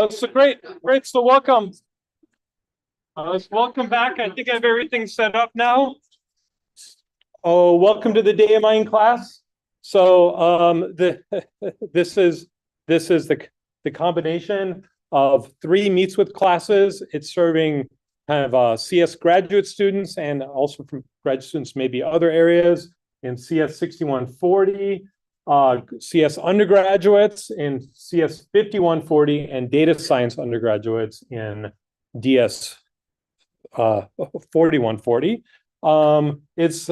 So great. So welcome. Welcome back. I think I have everything set up now. Oh, welcome to the data mining class. So this is the combination of 3 Meets With classes. It's serving kind of CS graduate students and also from graduate students, maybe other areas in CS 6140. CS undergraduates in CS 5140 and data science undergraduates in DS 4140. It's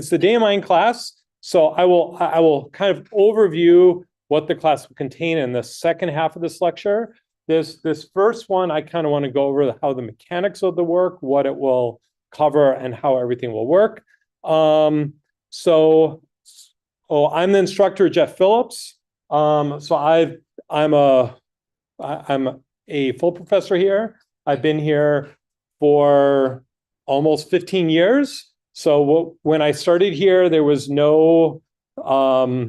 the data mining class, so I will kind of overview what the class will contain in the second half of this lecture. This first one, I kind of want to go over how the mechanics of the work, what it will cover, and how everything will work. I'm the instructor, Jeff Phillips. So I'm a full professor here. I've been here for almost 15 years. So when I started here, there was no, there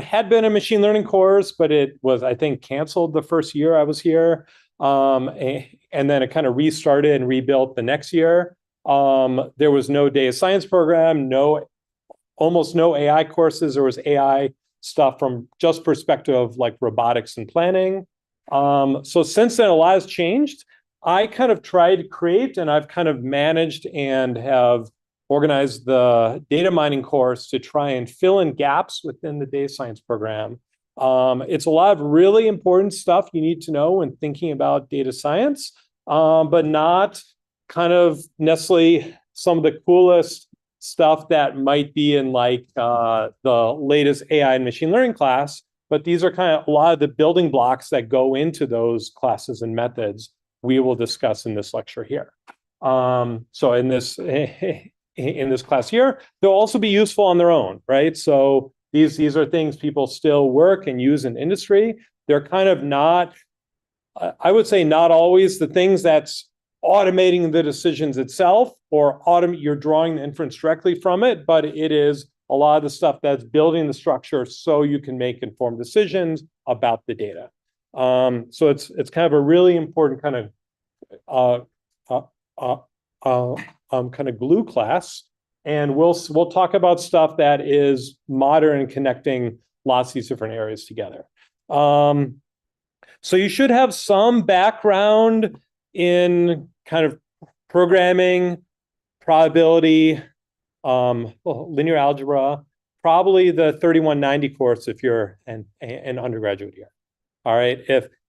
had been a machine learning course, but it was, I think, canceled the first year I was here. And then it kind of restarted and rebuilt the next year. There was no data science program, almost no AI courses. There was AI stuff from just perspective of like robotics and planning. So since then, a lot has changed. I kind of tried to create, and I've kind of managed and have organized the data mining course to try and fill in gaps within the data science program. It's a lot of really important stuff you need to know when thinking about data science, but not kind of necessarily some of the coolest stuff that might be in like the latest AI and machine learning class, but these are kind of a lot of the building blocks that go into those classes and methods we will discuss in this lecture here. So in this class here, they'll also be useful on their own, right? So these are things people still work and use in industry. They're kind of not, I would say, not always the things that's automating the decisions itself or you're drawing the inference directly from it, but it is a lot of the stuff that's building the structure so you can make informed decisions about the data. So it's kind of a really important kind of glue class, and we'll talk about stuff that is modern and connecting lots of these different areas together. So you should have some background in kind of programming, probability, linear algebra, probably the 3190 course if you're an undergraduate here. All right.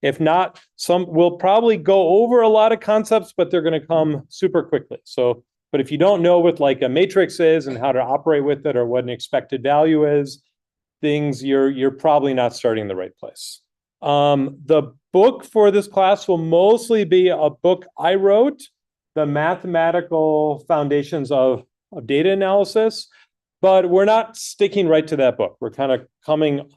If not, we'll probably go over a lot of concepts, but they're going to come super quickly. So, but if you don't know what like a matrix is and how to operate with it or what an expected value is, you're probably not starting in the right place. The book for this class will mostly be a book I wrote, The Mathematical Foundations of Data Analysis, but we're not sticking right to that book. We're kind of coming,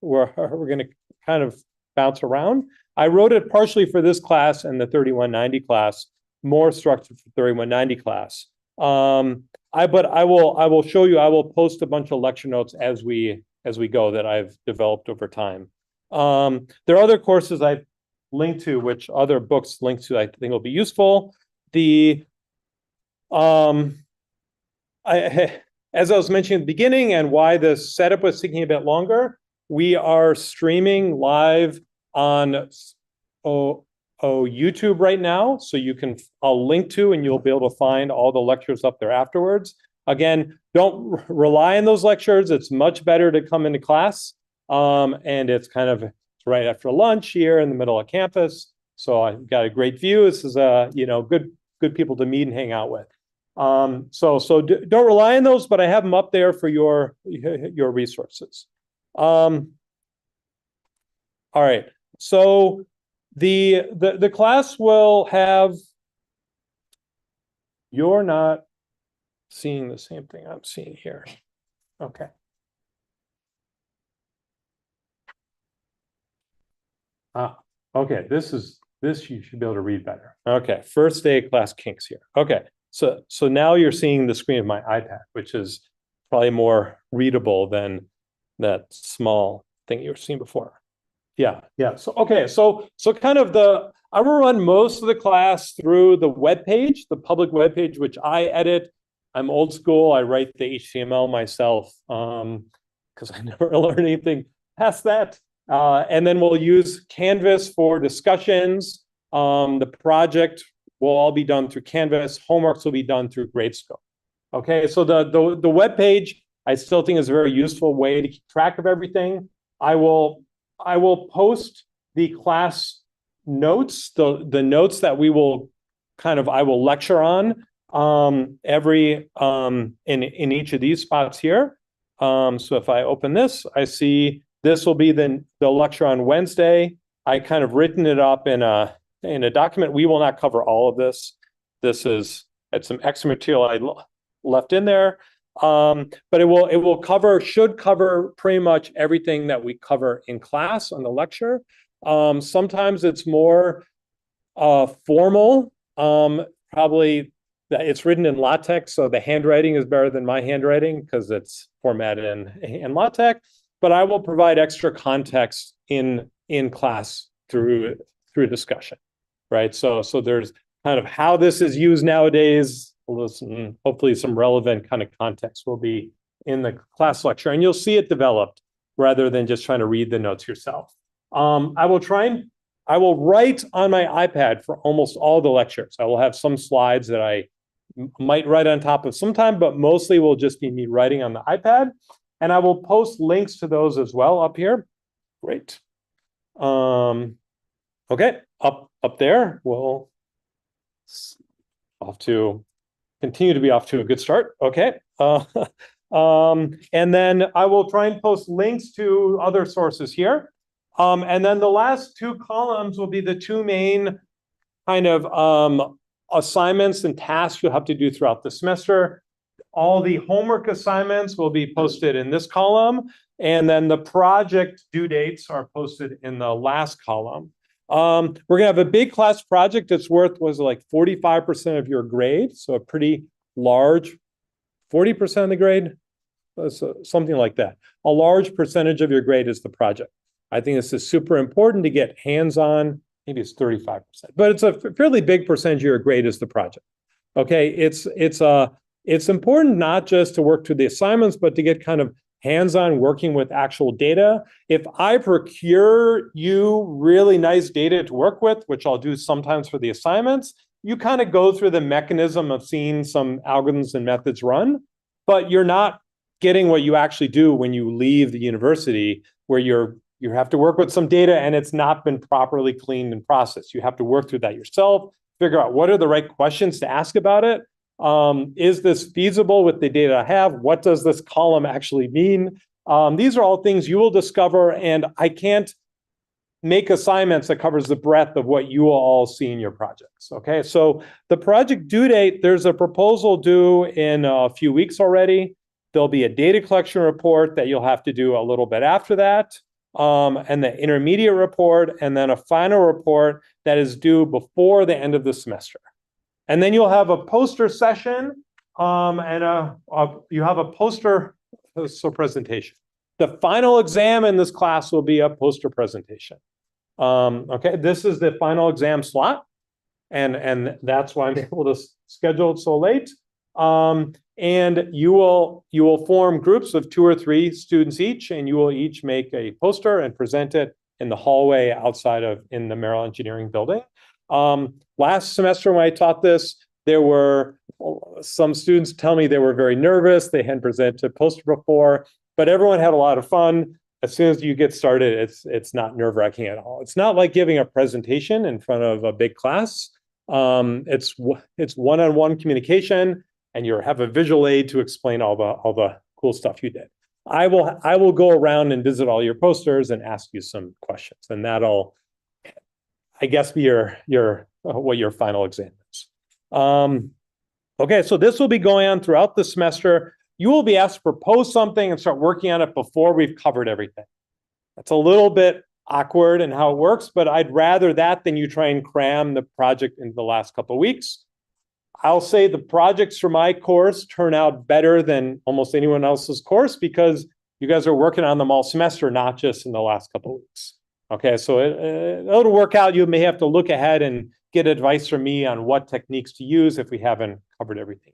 we're going to kind of bounce around. I wrote it partially for this class and the 3190 class, more structured for 3190 class. But I will show you, I will post a bunch of lecture notes as we go that I've developed over time. There are other courses I've linked to, which other books linked to I think will be useful. As I was mentioning at the beginning and why the setup was taking a bit longer, we are streaming live on YouTube right now. So I'll link to, and you'll be able to find all the lectures up there afterwards. Again, don't rely on those lectures. It's much better to come into class. And it's kind of right after lunch here in the middle of campus. So I've got a great view. This is good people to meet and hang out with. So don't rely on those, but I have them up there for your resources. All right. So the class will have, you're not seeing the same thing I'm seeing here. Okay. Okay, this you should be able to read better. Okay, first day of class kinks here. Okay, so now you're seeing the screen of my iPad, which is probably more readable than that small thing you were seeing before. Yeah. So okay, so kind of I will run most of the class through the web page, the public web page, which I edit. I'm old school. I write the HTML myself because I never learned anything past that. And then we'll use Canvas for discussions. The project will all be done through Canvas. Homeworks will be done through Gradescope. Okay, so the web page I still think is a very useful way to keep track of everything. I will post the class notes, the notes that we will I will lecture on every in each of these spots here. So if I open this, I see this will be the lecture on Wednesday. I kind of written it up in a document. We will not cover all of this. It's some extra material I left in there. But it should cover pretty much everything that we cover in class on the lecture. Sometimes it's more formal. Probably it's written in LaTeX, so the handwriting is better than my handwriting because it's formatted in LaTeX. But I will provide extra context in class through discussion, right? So there's kind of how this is used nowadays. Listen, hopefully some relevant kind of context will be in the class lecture, and you'll see it developed rather than just trying to read the notes yourself. I will write on my iPad for almost all the lectures. I will have some slides that I might write on top of sometime, but mostly will just be me writing on the iPad. And I will post links to those as well up here. Great. Okay, up there, we'll continue to be off to a good start. Okay. And then I will try and post links to other sources here. And then the last two columns will be the two main kind of assignments and tasks you'll have to do throughout the semester. All the homework assignments will be posted in this column, and then the project due dates are posted in the last column. We're gonna have a big class project that's worth like 45% of your grade, so a pretty large 40% of the grade, something like that. A large percentage of your grade is the project. I think this is super important to get hands-on. Maybe it's 35%, but it's a fairly big percentage of your grade is the project. Okay, it's important not just to work through the assignments, but to get kind of hands-on working with actual data. If I procure you really nice data to work with, which I'll do sometimes for the assignments, you kind of go through the mechanism of seeing some algorithms and methods run, but you're not getting what you actually do when you leave the university, where you have to work with some data and it's not been properly cleaned and processed. You have to work through that yourself, figure out what are the right questions to ask about it. Is this feasible with the data I have? What does this column actually mean? These are all things you will discover, and I can't make assignments that covers the breadth of what you will all see in your projects. Okay, so the project due date, there's a proposal due in a few weeks already. There'll be a data collection report that you'll have to do a little bit after that, and the intermediate report, and then a final report that is due before the end of the semester. And then you'll have a poster session, and you have a poster presentation. The final exam in this class will be a poster presentation. Okay, this is the final exam slot, and that's why I'm able to schedule it so late. And you will form groups of 2 or 3 students each, and you will each make a poster and present it in the hallway outside in the Merrill Engineering building. Last semester when I taught this, there were some students tell me they were very nervous. They hadn't presented a poster before, but everyone had a lot of fun. As soon as you get started, it's not nerve-wracking at all. It's not like giving a presentation in front of a big class. It's one-on-one communication, and you have a visual aid to explain all the cool stuff you did. I will go around and visit all your posters and ask you some questions, and that'll, I guess, be what your final exam is. Okay, so this will be going on throughout the semester. You will be asked to propose something and start working on it before we've covered everything. That's a little bit awkward in how it works, but I'd rather that than you try and cram the project into the last couple of weeks. I'll say the projects for my course turn out better than almost anyone else's course because you guys are working on them all semester, not just in the last couple of weeks. Okay, so it'll work out. You may have to look ahead and get advice from me on what techniques to use if we haven't covered everything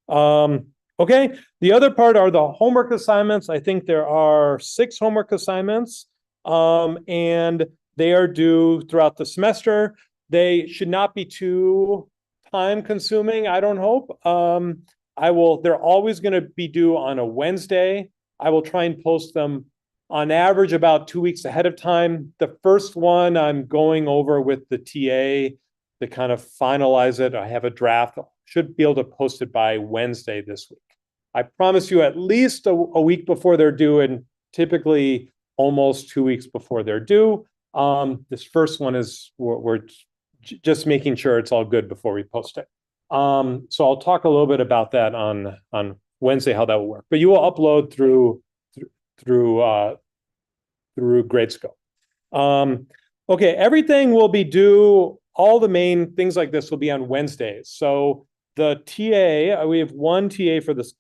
yet. Okay, the other part are the homework assignments. I think there are 6 homework assignments, and they are due throughout the semester. They should not be too time-consuming, I don't hope. They're always going to be due on a Wednesday. I will try and post them on average about 2 weeks ahead of time. The first one I'm going over with the TA to kind of finalize it. I have a draft. Should be able to post it by Wednesday this week. I promise you at least a week before they're due, and typically almost 2 weeks before they're due. This first one is we're just making sure it's all good before we post it. So I'll talk a little bit about that on Wednesday, how that will work. But you will upload through Gradescope. Okay, everything will be due. All the main things like this will be on Wednesdays. So the TA, we have one TA for this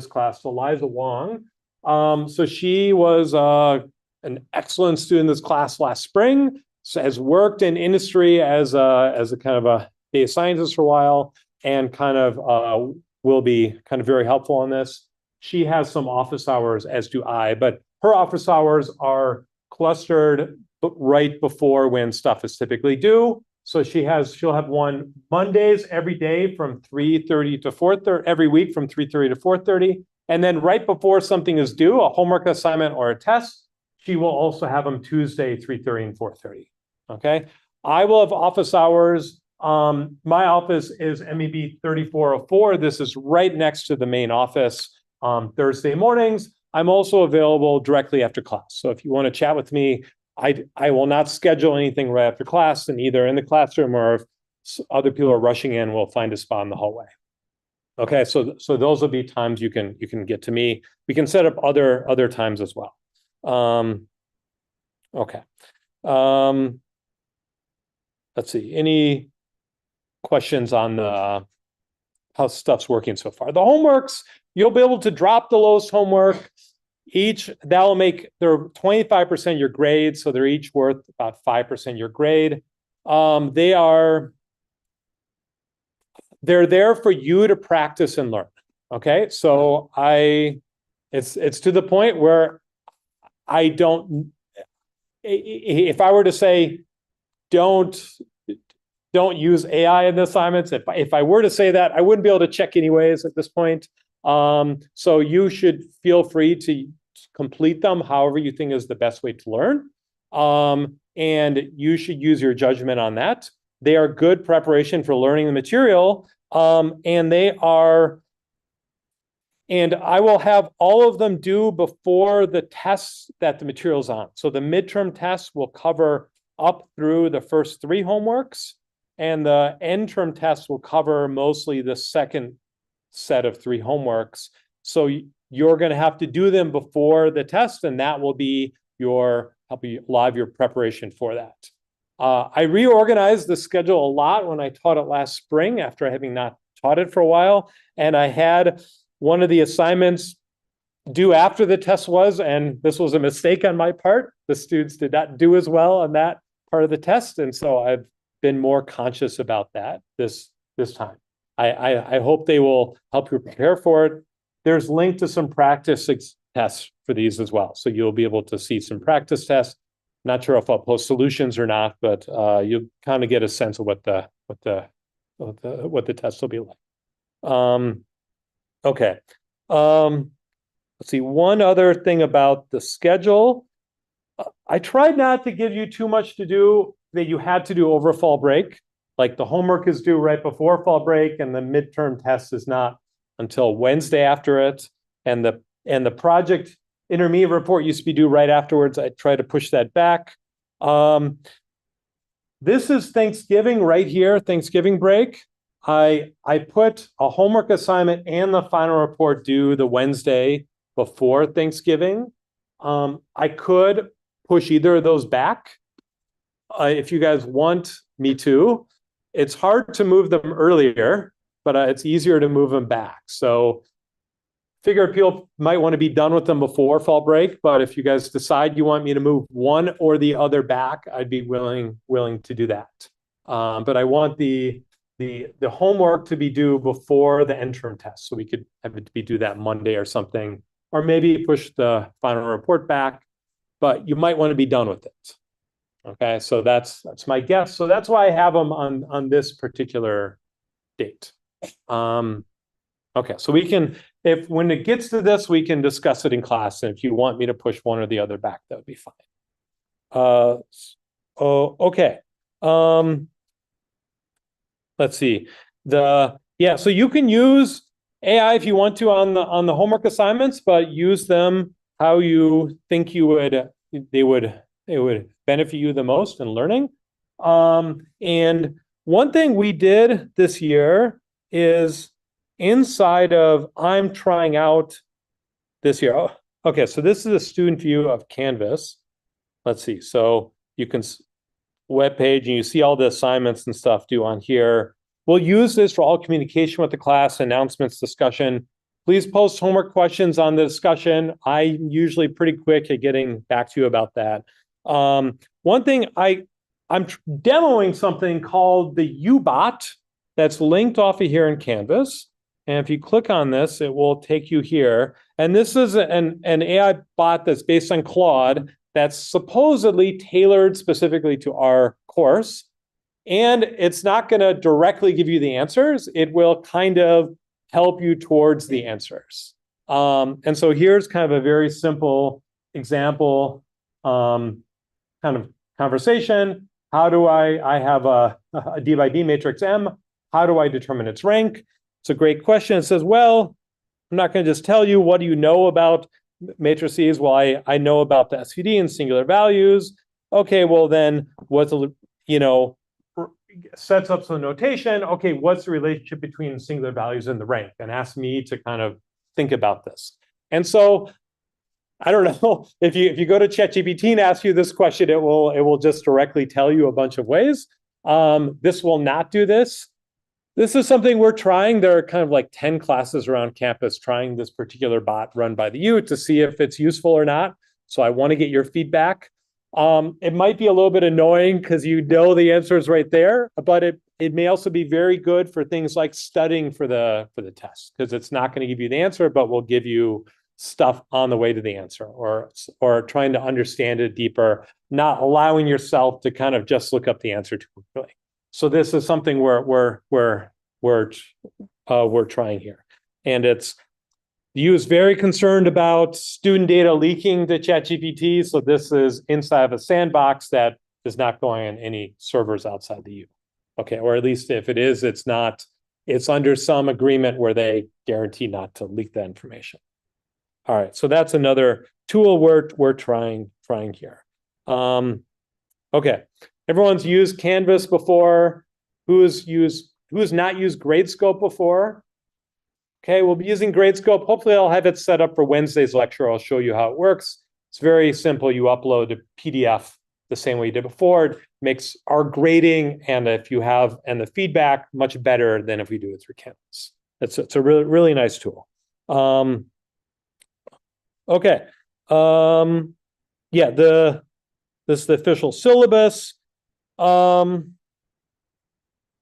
class, so Liza Wong. So she was an excellent student in this class last spring. So has worked in industry as a kind of a data scientist for a while, and kind of will be kind of very helpful on this. She has some office hours, as do I, but her office hours are clustered right before when stuff is typically due. So she'll have one Mondays every day from 3:30 to 4:30, every week from 3:30 to 4:30. And then right before something is due, a homework assignment or a test, she will also have them Tuesday, 3:30 and 4:30. Okay. I will have office hours. My office is MEB 3404. This is right next to the main office. Thursday mornings. I'm also available directly after class. So if you want to chat with me, I will not schedule anything right after class, and either in the classroom or if other people are rushing in, we'll find a spot in the hallway. Okay, so those will be times you can get to me. We can set up other times as well. Okay. Let's see. Any questions on how stuff's working so far? The homeworks, you'll be able to drop the lowest homework. That will make, they're 25% your grade, so they're each worth about 5% your grade. They're there for you to practice and learn. Okay, so it's to the point where if I were to say don't use AI in the assignments, if I were to say that, I wouldn't be able to check anyways at this point. So you should feel free to complete them however you think is the best way to learn. And you should use your judgment on that. They are good preparation for learning the material. And I will have all of them due before the tests that the material's on. So the midterm tests will cover up through the first 3 homeworks, and the end term tests will cover mostly the second set of 3 homeworks. So you're going to have to do them before the test, and that will be help you a lot of your preparation for that. I reorganized the schedule a lot when I taught it last spring after having not taught it for a while, and I had one of the assignments due after the test was, and this was a mistake on my part. The students did not do as well on that part of the test, and so I've been more conscious about that this time. I hope they will help you prepare for it. There's linked to some practice tests for these as well. So you'll be able to see some practice tests. Not sure if I'll post solutions or not, but you'll kind of get a sense of what the what the test will be like. Okay. Let's see, one other thing about the schedule. I tried not to give you too much to do that you had to do over fall break. Like the homework is due right before fall break, and the midterm test is not until Wednesday after it. And the project intermediate report used to be due right afterwards. I try to push that back. This is Thanksgiving right here, Thanksgiving break. I put a homework assignment and the final report due the Wednesday before Thanksgiving. I could push either of those back if you guys want me to. It's hard to move them earlier, but it's easier to move them back. So figure people might want to be done with them before fall break, but if you guys decide you want me to move one or the other back, I'd be willing to do that. But I want the homework to be due before the interim test, so we could have it be due that Monday or something, or maybe push the final report back, but you might want to be done with it. Okay, so that's my guess. So that's why I have them on this particular date. Okay, so we can, when it gets to this, we can discuss it in class. And if you want me to push one or the other back, that would be fine. Okay. Let's see. So you can use AI if you want to on the homework assignments, but use them how you think they would benefit you the most in learning. And one thing we did this year is inside of I'm trying out this year. Oh, okay, so this is a student view of Canvas. Let's see. So you can web page and you see all the assignments and stuff due on here. We'll use this for all communication with the class, announcements, discussion. Please post homework questions on the discussion. I'm usually pretty quick at getting back to you about that. One thing I'm demoing something called the U-Bot that's linked off of here in Canvas. And if you click on this, it will take you here. And this is an AI bot that's based on Claude that's supposedly tailored specifically to our course. And it's not going to directly give you the answers. It will kind of help you towards the answers. And so here's kind of a very simple example kind of conversation. How do I have a D by D matrix M? How do I determine its rank? It's a great question. It says, well, I'm not going to just tell you what do you know about matrices. Well, I know about the SVD and singular values. Okay, well then what's sets up some notation. Okay, what's the relationship between singular values and the rank? And ask me to kind of think about this. And so I don't know if you go to ChatGPT and ask you this question, it will just directly tell you a bunch of ways. This will not do this. This is something we're trying. There are kind of like 10 classes around campus trying this particular bot run by the U to see if it's useful or not. So I want to get your feedback. It might be a little bit annoying because you know the answer is right there, but it may also be very good for things like studying for the test, because it's not going to give you the answer, but will give you stuff on the way to the answer, or trying to understand it deeper, not allowing yourself to kind of just look up the answer too quickly. So this is something we're trying here, and the U is very concerned about student data leaking to ChatGPT. So this is inside of a sandbox that is not going on any servers outside the U. Okay, or at least if it is, it's under some agreement where they guarantee not to leak that information. All right, so that's another tool we're trying here. Okay, everyone's used Canvas before. Who has not used Gradescope before? Okay, we'll be using Gradescope. Hopefully I'll have it set up for Wednesday's lecture. I'll show you how it works. It's very simple. You upload a PDF the same way you did before. It makes our grading and the feedback much better than if we do it through Canvas. It's a really, really nice tool. Okay. Yeah, this is the official syllabus. Yeah,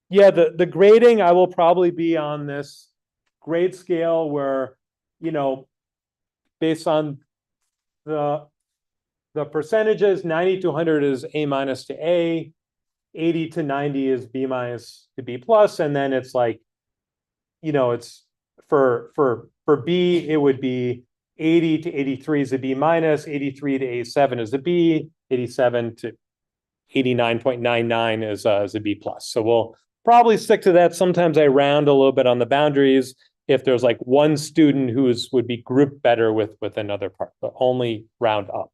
the grading, I will probably be on this grade scale where, based on the percentages, 90 to 100 is A- to A. 80 to 90 is B minus to B plus, and then it's like, it's for B, it would be 80 to 83 is a B minus, 83 to 87 is a B, 87 to 89.99 is a B plus. So we'll probably stick to that. Sometimes I round a little bit on the boundaries if there's like one student would be grouped better with another part, but only round up.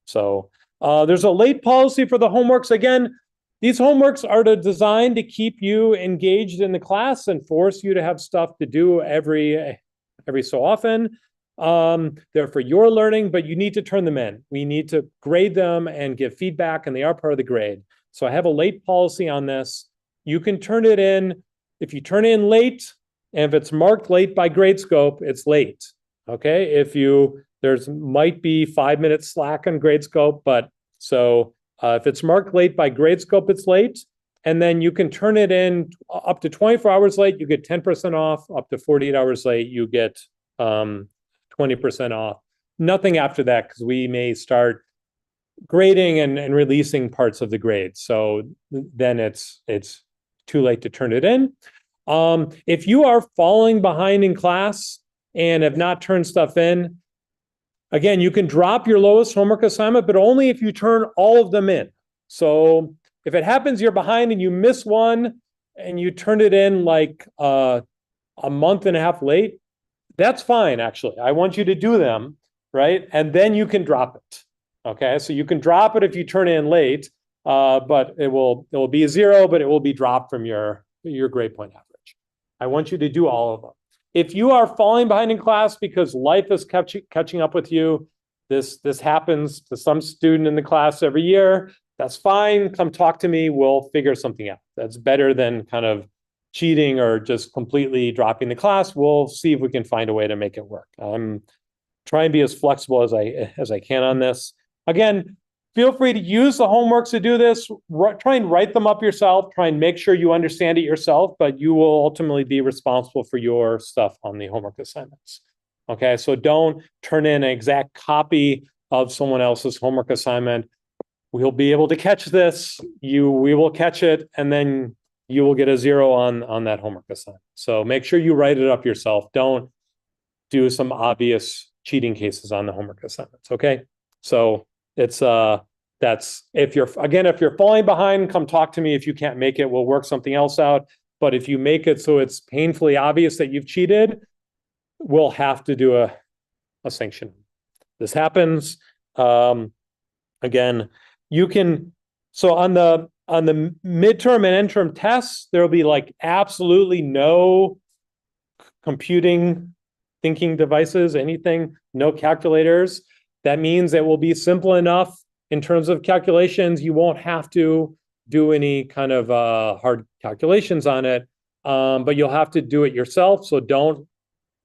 So there's a late policy for the homeworks. Again, these homeworks are designed to keep you engaged in the class and force you to have stuff to do every so often. They're for your learning, but you need to turn them in. We need to grade them and give feedback, and they are part of the grade. So I have a late policy on this. You can turn it in. If you turn it in late, and if it's marked late by Gradescope, it's late. Okay, there's might be 5 minutes slack on Gradescope, but so if it's marked late by Gradescope, it's late. And then you can turn it in up to 24 hours late, you get 10% off. Up to 48 hours late, you get 20% off. Nothing after that, because we may start grading and releasing parts of the grade. So then it's too late to turn it in. If you are falling behind in class and have not turned stuff in, again, you can drop your lowest homework assignment, but only if you turn all of them in. So if it happens you're behind and you miss one and you turned it in like a month and a half late, that's fine, actually. I want you to do them, right? And then you can drop it. Okay, so you can drop it if you turn in late, but it will be a 0, but it will be dropped from your grade point average. I want you to do all of them. If you are falling behind in class because life is catching up with you, this happens to some student in the class every year, that's fine. Come talk to me. We'll figure something out. That's better than kind of cheating or just completely dropping the class. We'll see if we can find a way to make it work. I'm trying to be as flexible as I can on this. Again, feel free to use the homeworks to do this. Try and write them up yourself. Try and make sure you understand it yourself, but you will ultimately be responsible for your stuff on the homework assignments. Okay, so don't turn in an exact copy of someone else's homework assignment. We'll be able to catch this. We will catch it, and then you will get a 0 on that homework assignment. So make sure you write it up yourself. Don't do some obvious cheating cases on the homework assignments. Okay, so it's if you're falling behind, come talk to me. If you can't make it, we'll work something else out. But if you make it so it's painfully obvious that you've cheated, we'll have to do a sanction. This happens. Again, you can, so on the midterm and interim tests, there'll be like absolutely no computing thinking devices, anything, no calculators. That means it will be simple enough in terms of calculations. You won't have to do any kind of hard calculations on it, but you'll have to do it yourself. So don't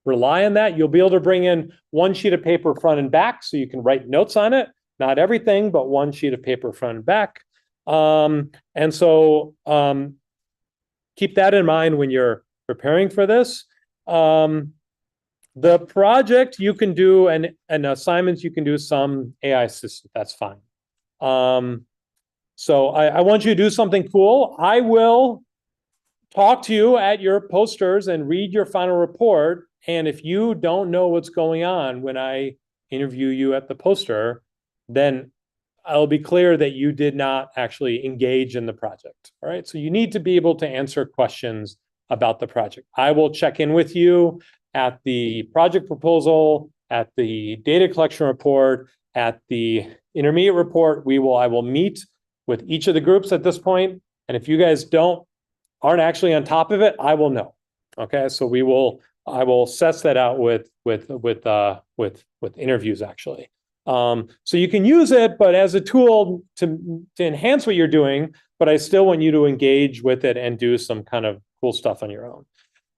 rely on that. You'll be able to bring in one sheet of paper front and back so you can write notes on it. Not everything, but one sheet of paper front and back. And so keep that in mind when you're preparing for this. The project you can do and assignments you can do some AI assistant. That's fine. So I want you to do something cool. I will talk to you at your posters and read your final report. And if you don't know what's going on when I interview you at the poster, then I'll be clear that you did not actually engage in the project. All right. So you need to be able to answer questions about the project. I will check in with you at the project proposal, at the data collection report, at the intermediate report. I will meet with each of the groups at this point. And if you guys aren't actually on top of it, I will know. Okay. So I will assess that out with interviews actually. So you can use it, but as a tool to enhance what you're doing, but I still want you to engage with it and do some kind of cool stuff on your own.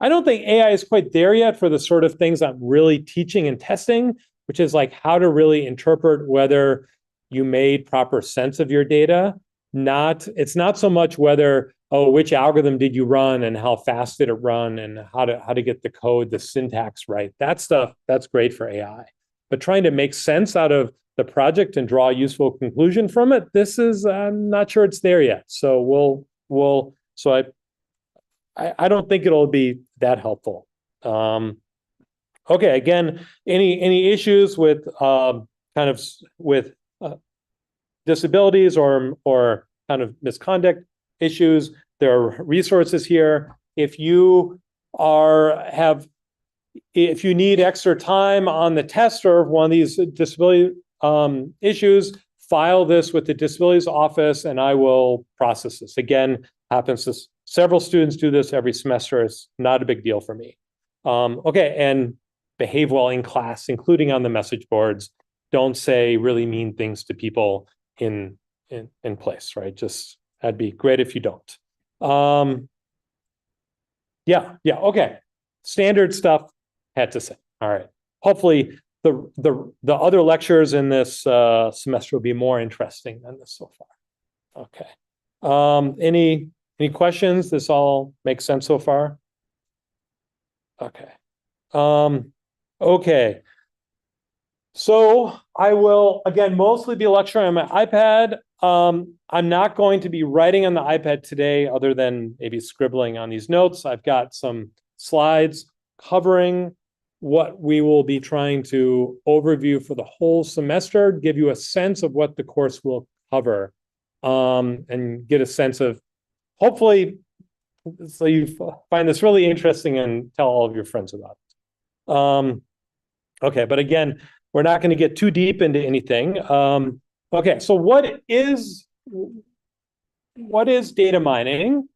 I don't think AI is quite there yet for the sort of things I'm really teaching and testing, which is like how to really interpret whether you made proper sense of your data. It's not so much whether, which algorithm did you run and how fast did it run and how to get the code, the syntax right. That stuff, that's great for AI. But trying to make sense out of the project and draw a useful conclusion from it. This is, I'm not sure it's there yet. So I don't think it'll be that helpful. Okay, again, any issues with disabilities or kind of misconduct issues, there are resources here. If you need extra time on the test or one of these disability issues, file this with the disabilities office and I will process this. Again, happens to several students do this every semester. It's not a big deal for me. Okay, and behave well in class, including on the message boards. Don't say really mean things to people in place, right? Just, that'd be great if you don't. Yeah, okay. Standard stuff, had to say. All right. Hopefully the other lectures in this semester will be more interesting than this so far. Okay. Any questions? This all makes sense so far? Okay. Okay. So I will, again, mostly be lecturing on my iPad. I'm not going to be writing on the iPad today other than maybe scribbling on these notes. I've got some slides covering what we will be trying to overview for the whole semester, give you a sense of what the course will cover, and get a sense of, hopefully, so you find this really interesting and tell all of your friends about it. Okay, but again, we're not going to get too deep into anything. Okay, so what is data mining?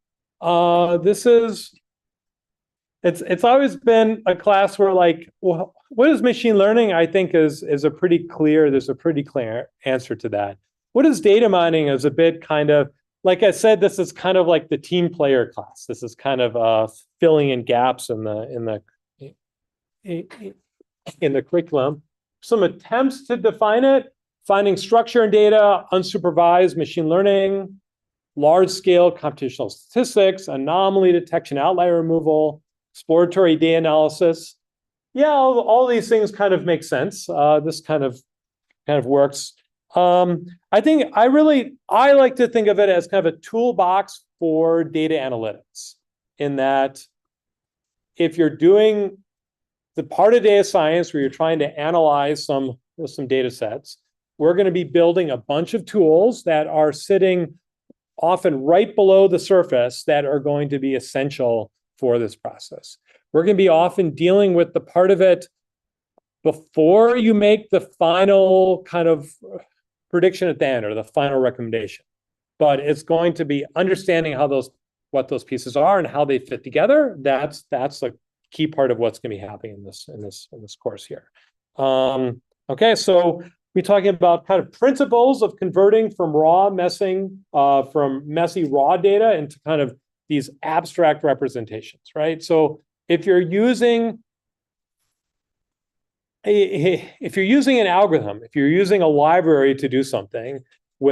It's always been a class where, like, well, what is machine learning? I think is a pretty clear, there's a pretty clear answer to that. What is data mining is a bit kind of, like I said, this is kind of like the team player class. This is kind of filling in gaps in the curriculum. Some attempts to define it: finding structure in data, unsupervised machine learning, large-scale computational statistics, anomaly detection, outlier removal, exploratory data analysis. Yeah, all these things kind of make sense. This kind of works. I think I like to think of it as kind of a toolbox for data analytics, in that if you're doing the part of data science where you're trying to analyze some data sets, we're going to be building a bunch of tools that are sitting often right below the surface that are going to be essential for this process. We're going to be often dealing with the part of it before you make the final kind of prediction at the end or the final recommendation. But it's going to be understanding what those pieces are and how they fit together. That's the key part of what's going to be happening in this course here. Okay, so we're talking about kind of principles of converting from messy raw data into kind of these abstract representations, right? So if you're using an algorithm, if you're using a library to do something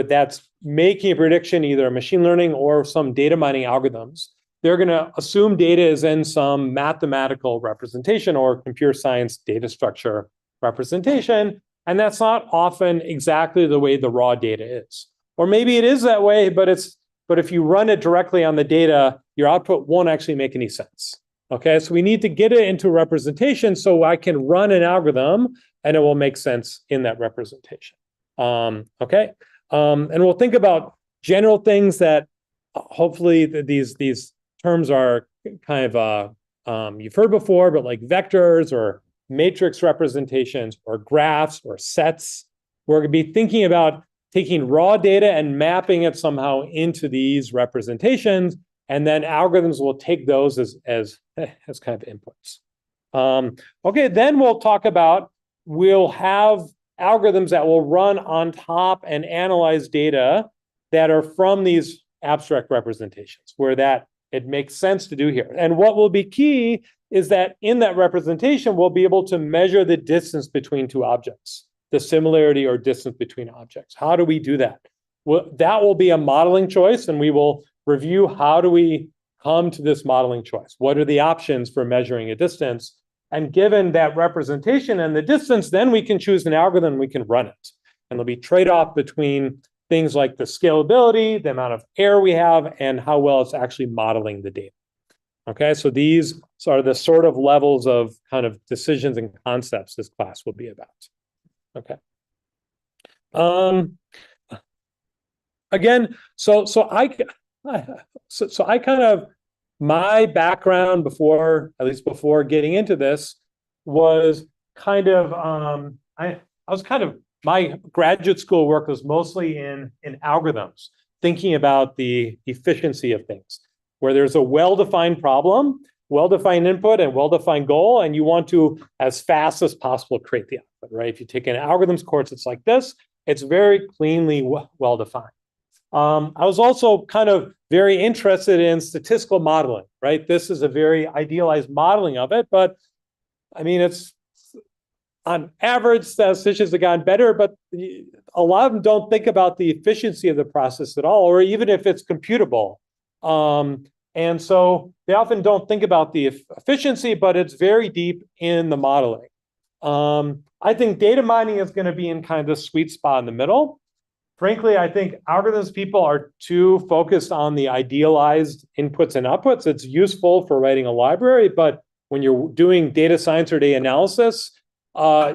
that's making a prediction, either machine learning or some data mining algorithms, they're going to assume data is in some mathematical representation or computer science data structure representation. And that's not often exactly the way the raw data is. Or maybe it is that way, but if you run it directly on the data, your output won't actually make any sense. Okay, so we need to get it into representation so I can run an algorithm and it will make sense in that representation. Okay, and we'll think about general things that hopefully these terms are kind of you've heard before, but like vectors or matrix representations or graphs or sets. We're going to be thinking about taking raw data and mapping it somehow into these representations, and then algorithms will take those as kind of inputs. Okay, then we'll have algorithms that will run on top and analyze data that are from these abstract representations, where it makes sense to do here. And what will be key is that in that representation, we'll be able to measure the distance between two objects, the similarity or distance between objects. How do we do that? Well, that will be a modeling choice, and we will review how do we come to this modeling choice? What are the options for measuring a distance? And given that representation and the distance, then we can choose an algorithm, we can run it. And there'll be trade-off between things like the scalability, the amount of error we have, and how well it's actually modeling the data. Okay, so these are the sort of levels of kind of decisions and concepts this class will be about. Okay. Again, so I kind of, my background before, at least before getting into this, was kind of I was kind of, my graduate school work was mostly in algorithms, thinking about the efficiency of things, where there's a well-defined problem, well-defined input, and well-defined goal, and you want to, as fast as possible, create the output, right? If you take an algorithms course, it's like this. It's very cleanly well-defined. I was also kind of very interested in statistical modeling, right? This is a very idealized modeling of it, but I mean, it's on average, statisticians have gotten better, but a lot of them don't think about the efficiency of the process at all, or even if it's computable. And so they often don't think about the efficiency, but it's very deep in the modeling. I think data mining is going to be in kind of the sweet spot in the middle. Frankly, I think algorithms people are too focused on the idealized inputs and outputs. It's useful for writing a library, but when you're doing data science or data analysis,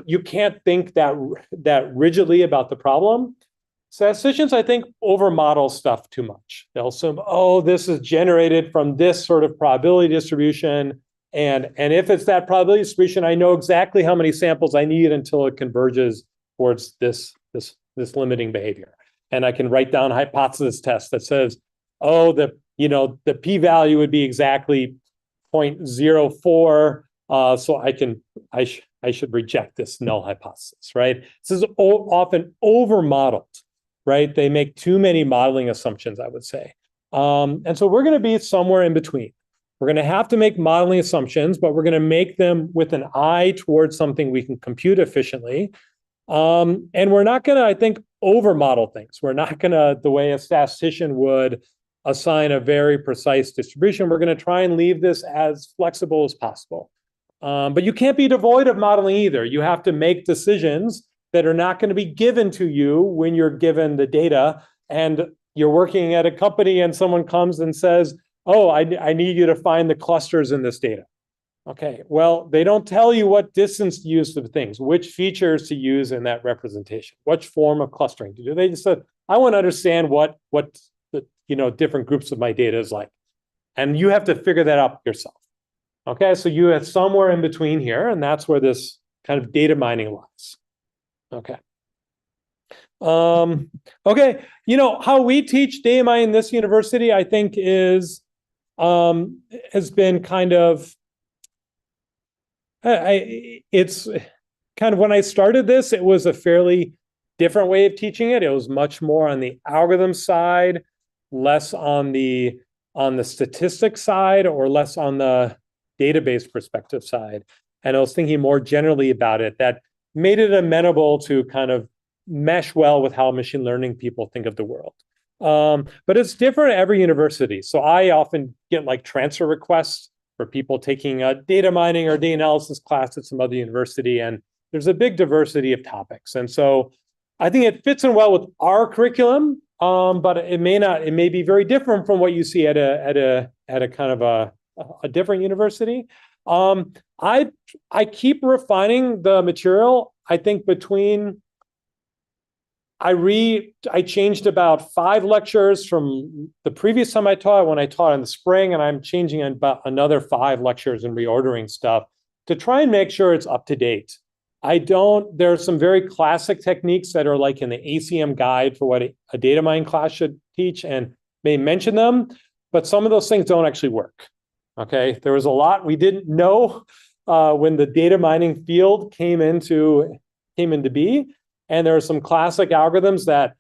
you can't think that rigidly about the problem. Statisticians, I think, overmodel stuff too much. They'll assume, oh, this is generated from this sort of probability distribution. And if it's that probability distribution, I know exactly how many samples I need until it converges towards this limiting behavior. And I can write down a hypothesis test that says, oh, the p-value would be exactly 0.04. So I should reject this null hypothesis, right? This is often over-modeled, right? They make too many modeling assumptions, I would say. And so we're going to be somewhere in between. We're going to have to make modeling assumptions, but we're going to make them with an eye towards something we can compute efficiently. And we're not going to, I think, over-model things. We're not going to, the way a statistician would assign a very precise distribution, we're going to try and leave this as flexible as possible. But you can't be devoid of modeling either. You have to make decisions that are not going to be given to you when you're given the data and you're working at a company and someone comes and says, oh, I need you to find the clusters in this data. Okay, well, they don't tell you what distance to use for things, which features to use in that representation, which form of clustering to do. They just said, I want to understand what the different groups of my data is like. And you have to figure that out yourself. Okay, so you have somewhere in between here, and that's where this kind of data mining lies. Okay. Okay, how we teach data mining in this university, I think, has been kind of, it's kind of, when I started this, it was a fairly different way of teaching it. It was much more on the algorithm side, less on the statistics side, or less on the database perspective side. And I was thinking more generally about it, that made it amenable to kind of mesh well with how machine learning people think of the world. But it's different at every university. So I often get like transfer requests for people taking a data mining or data analysis class at some other university. And there's a big diversity of topics. And so I think it fits in well with our curriculum, but it may be very different from what you see at a kind of a different university. I keep refining the material. I think I changed about 5 lectures from the previous time I taught, when I taught in the spring, and I'm changing about another 5 lectures and reordering stuff to try and make sure it's up to date. There are some very classic techniques that are like in the ACM guide for what a data mining class should teach, and may mention them, but some of those things don't actually work. Okay, there was a lot we didn't know when the data mining field came into be. And there are some classic algorithms that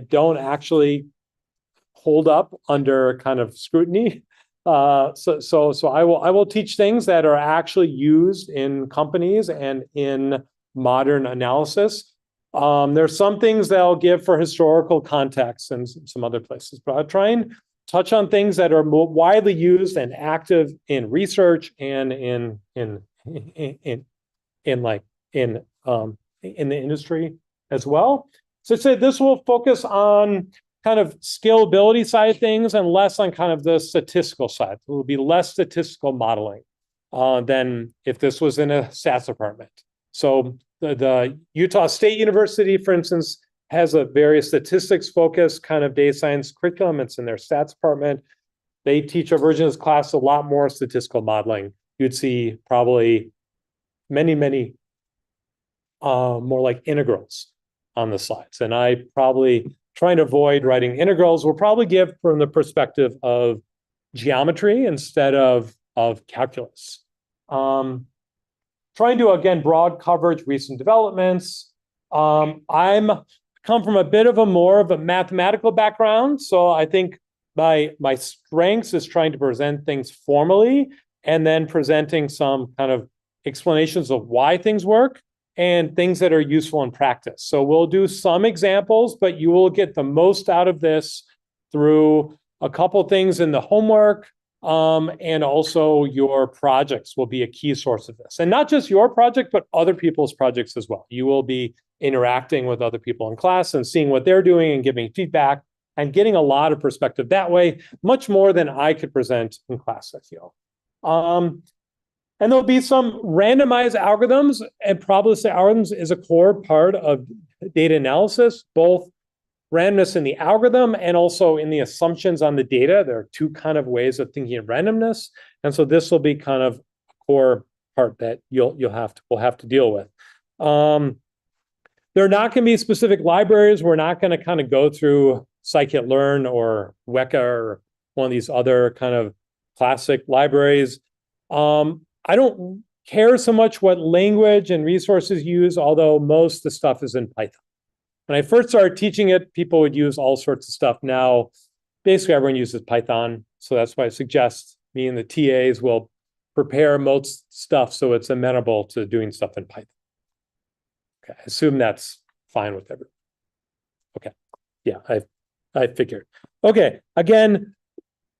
don't actually hold up under kind of scrutiny. So I will teach things that are actually used in companies and in modern analysis. There's some things that I'll give for historical context and some other places, but I'll try and touch on things that are more widely used and active in research and in the industry as well. So I'd say this will focus on kind of scalability side of things and less on kind of the statistical side. It will be less statistical modeling than if this was in a stats department. So the Utah State University, for instance, has a very statistics focused kind of data science curriculum. It's in their stats department. They teach a version of this class a lot more statistical modeling. You'd see probably many more like integrals on the slides. And I probably trying to avoid writing integrals will probably give from the perspective of geometry instead of calculus. Trying to, again, broad coverage, recent developments. I'm come from a bit of a mathematical background. So I think my strengths is trying to present things formally and then presenting some kind of explanations of why things work and things that are useful in practice. So we'll do some examples, but you will get the most out of this through a couple things in the homework, and also your projects will be a key source of this. And not just your project, but other people's projects as well. You will be interacting with other people in class and seeing what they're doing and giving feedback and getting a lot of perspective that way, much more than I could present in class, I feel. And there'll be some randomized algorithms, and probabilistic algorithms is a core part of data analysis, both randomness in the algorithm and also in the assumptions on the data. There are two kind of ways of thinking of randomness. And so this will be kind of a core part that we'll have to deal with. There are not going to be specific libraries. We're not going to kind of go through scikit-learn or Weka or one of these other kind of classic libraries. I don't care so much what language and resources use, although most of the stuff is in Python. When I first started teaching it, people would use all sorts of stuff. Now, basically everyone uses Python. So that's why I suggest me and the TAs will prepare most stuff so it's amenable to doing stuff in Python. Okay, I assume that's fine with everyone. Okay, yeah, I figured. Okay, again,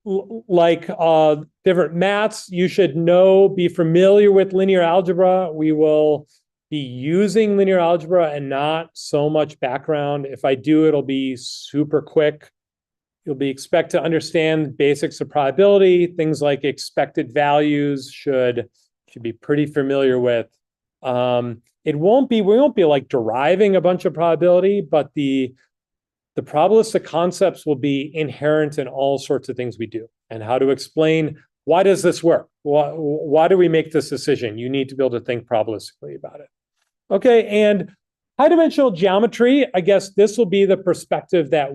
like different maths, you should be familiar with linear algebra. We will be using linear algebra and not so much background. If I do, it'll be super quick. You'll be expect to understand basics of probability, things like expected values should be pretty familiar with. We won't be like deriving a bunch of probability, but the probabilistic concepts will be inherent in all sorts of things we do, and how to explain why does this work? Why do we make this decision? You need to be able to think probabilistically about it. Okay, and high-dimensional geometry, I guess this will be the perspective that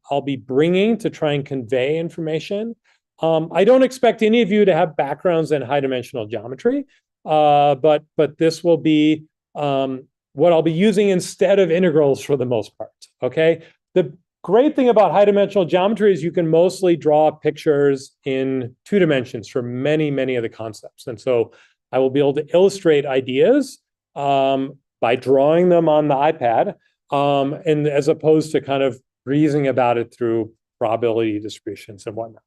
I'll be bringing to try and convey information. I don't expect any of you to have backgrounds in high-dimensional geometry, but this will be what I'll be using instead of integrals for the most part, okay? The great thing about high-dimensional geometry is you can mostly draw pictures in 2 dimensions for many of the concepts. And so I will be able to illustrate ideas by drawing them on the iPad, and as opposed to kind of reasoning about it through probability distributions and whatnot.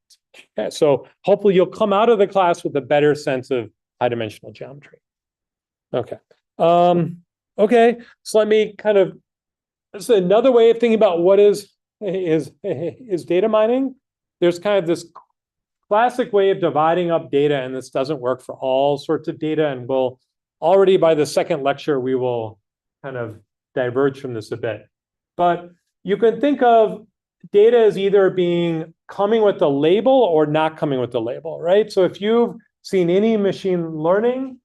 Okay, so hopefully you'll come out of the class with a better sense of high-dimensional geometry. Okay. Okay, so let me kind of, this is another way of thinking about what is data mining. There's kind of this classic way of dividing up data, and this doesn't work for all sorts of data, and we'll already by the second lecture, we will kind of diverge from this a bit. But you can think of data as either coming with a label or not coming with a label, right? So if you've seen any machine learning,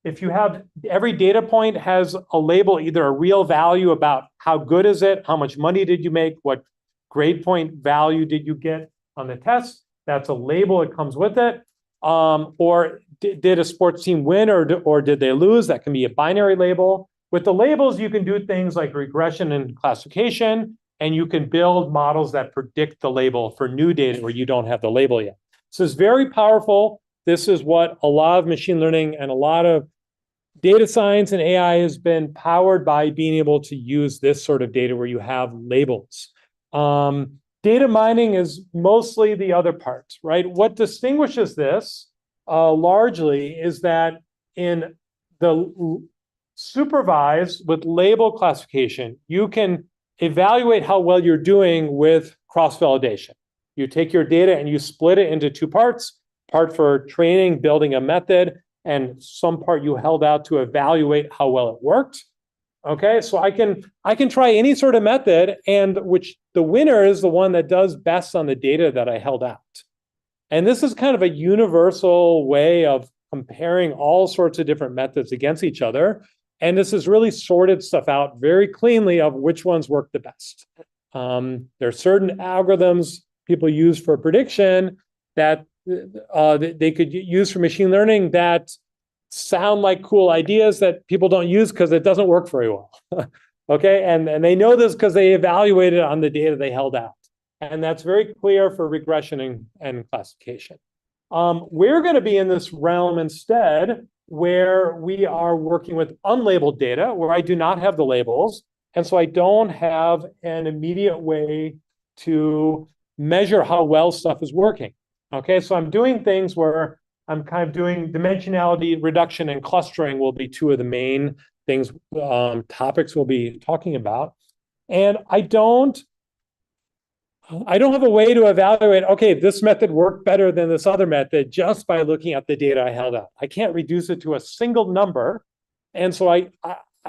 if you have every data point has a label, either a real value about how good is it, how much money did you make, what grade point value did you get on the test, that's a label that comes with it. Or did a sports team win or did they lose? That can be a binary label. With the labels, you can do things like regression and classification, and you can build models that predict the label for new data where you don't have the label yet. So it's very powerful. This is what a lot of machine learning and a lot of data science and AI has been powered by, being able to use this sort of data where you have labels. Data mining is mostly the other part, right? What distinguishes this largely is that in the supervised with label classification, you can evaluate how well you're doing with cross-validation. You take your data and you split it into two parts, part for training, building a method, and some part you held out to evaluate how well it worked. Okay, so I can try any sort of method, and which the winner is the one that does best on the data that I held out. And this is kind of a universal way of comparing all sorts of different methods against each other. And this has really sorted stuff out very cleanly of which ones work the best. There are certain algorithms people use for prediction that they could use for machine learning that sound like cool ideas that people don't use because it doesn't work very well. Okay, and they know this because they evaluated on the data they held out. And that's very clear for regression and classification. We're going to be in this realm instead where we are working with unlabeled data, where I do not have the labels. And so I don't have an immediate way to measure how well stuff is working. Okay, so I'm doing things where I'm kind of doing dimensionality reduction and clustering will be two of the main things, topics we'll be talking about. And I don't have a way to evaluate, okay, this method worked better than this other method just by looking at the data I held out. I can't reduce it to a single number. And so I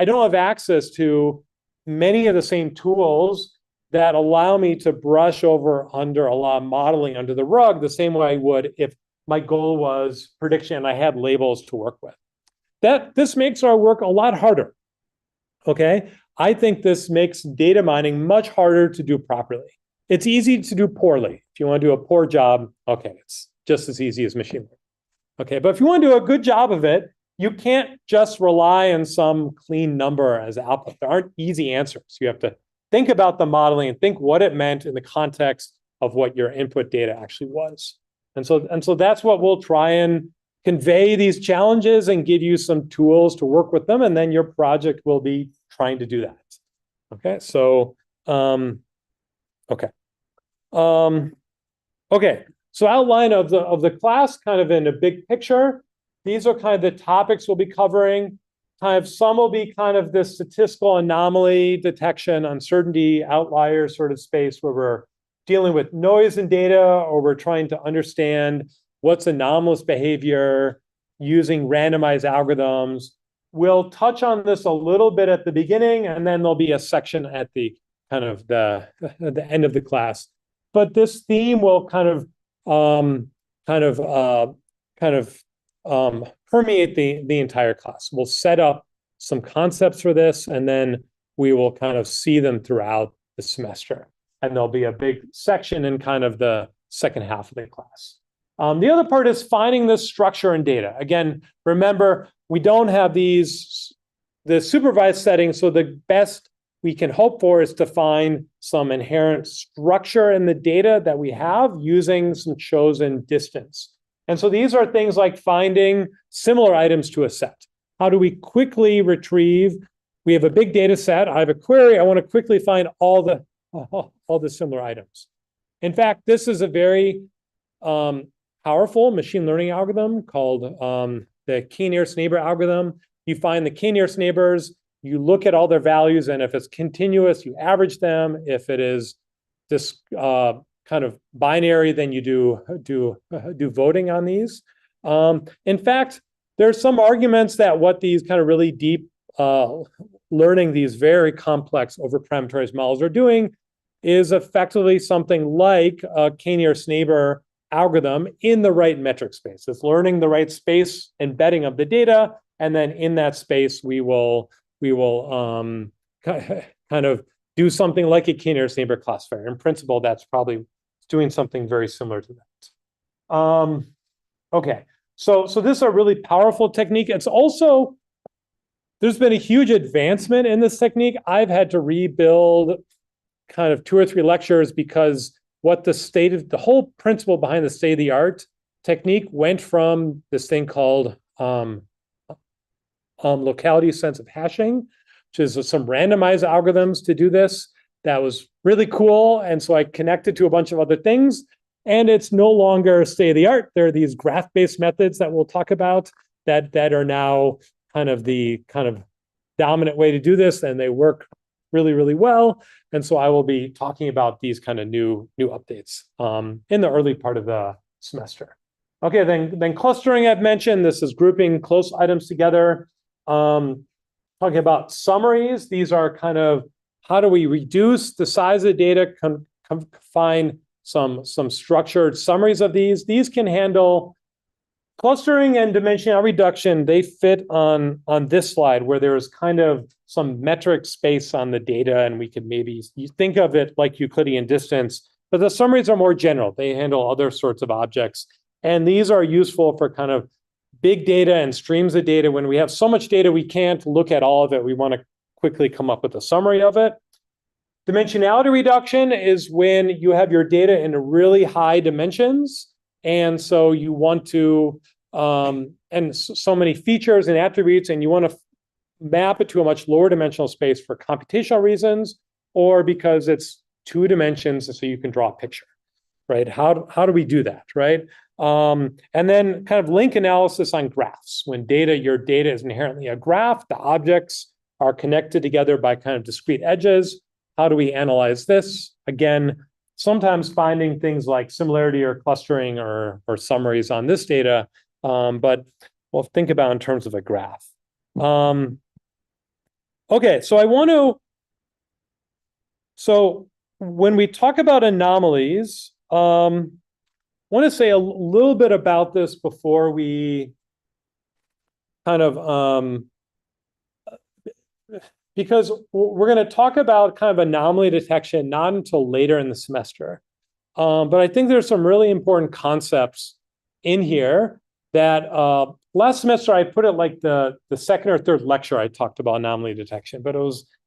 don't have access to many of the same tools that allow me to brush under a lot of modeling under the rug the same way I would if my goal was prediction and I had labels to work with. This makes our work a lot harder. Okay, I think this makes data mining much harder to do properly. It's easy to do poorly. If you want to do a poor job, okay, it's just as easy as machine learning. Okay, but if you want to do a good job of it, you can't just rely on some clean number as output. There aren't easy answers. You have to think about the modeling and think what it meant in the context of what your input data actually was. And so that's what we'll try and convey these challenges and give you some tools to work with them. And then your project will be trying to do that. Okay, so, okay. Okay, so outline of the class kind of in a big picture. These are kind of the topics we'll be covering. Some will be kind of the statistical anomaly detection, uncertainty, outliers sort of space where we're dealing with noise in data, or we're trying to understand what's anomalous behavior using randomized algorithms. We'll touch on this a little bit at the beginning, and then there'll be a section at the kind of the end of the class. But this theme will kind of permeate the entire class. We'll set up some concepts for this, and then we will kind of see them throughout the semester. And there'll be a big section in kind of the second half of the class. The other part is finding this structure in data. Again, remember, we don't have the supervised settings, so the best we can hope for is to find some inherent structure in the data that we have using some chosen distance. And so these are things like finding similar items to a set. How do we quickly retrieve? We have a big data set. I have a query. I want to quickly find all the similar items. In fact, this is a very powerful machine learning algorithm called the k-nearest neighbor algorithm. You find the k-nearest neighbors, you look at all their values, and if it's continuous, you average them. If it is this kind of binary, then you do voting on these. In fact, there's some arguments that what these kind of really deep learning, these very complex over-parameterized models are doing is effectively something like a k-nearest neighbor algorithm in the right metric space. It's learning the right space embedding of the data, and then in that space we will kind of do something like a k-nearest neighbor classifier. In principle, that's probably doing something very similar to that. Okay, so this is a really powerful technique. It's also, there's been a huge advancement in this technique. I've had to rebuild kind of 2 or 3 lectures because what the whole principle behind the state-of-the-art technique went from this thing called locality sensitive hashing, which is some randomized algorithms to do this. That was really cool. And so I connected to a bunch of other things, and it's no longer state-of-the-art. There are these graph-based methods that we'll talk about that are now kind of the dominant way to do this, and they work really, really well. And so I will be talking about these kind of new updates in the early part of the semester. Okay, then clustering I've mentioned. This is grouping close items together. Talking about summaries. These are kind of how do we reduce the size of the data, find some structured summaries of these. These can handle clustering and dimensional reduction. They fit on this slide where there's kind of some metric space on the data, and we could maybe think of it like Euclidean distance, but the summaries are more general. They handle other sorts of objects. And these are useful for kind of big data and streams of data. When we have so much data, we can't look at all of it. We want to quickly come up with a summary of it. Dimensionality reduction is when you have your data in really high dimensions. And so you want to, and so many features and attributes, and you want to map it to a much lower dimensional space for computational reasons, or because it's 2 dimensions, so you can draw a picture, right? How do we do that, right? And then kind of link analysis on graphs. When your data is inherently a graph, the objects are connected together by kind of discrete edges. How do we analyze this? Again, sometimes finding things like similarity or clustering or summaries on this data, but we'll think about in terms of a graph. Okay, so when we talk about anomalies, I want to say a little bit about this before we kind of, because we're going to talk about kind of anomaly detection not until later in the semester. But I think there's some really important concepts in here that last semester I put it like the second or third lecture I talked about anomaly detection, but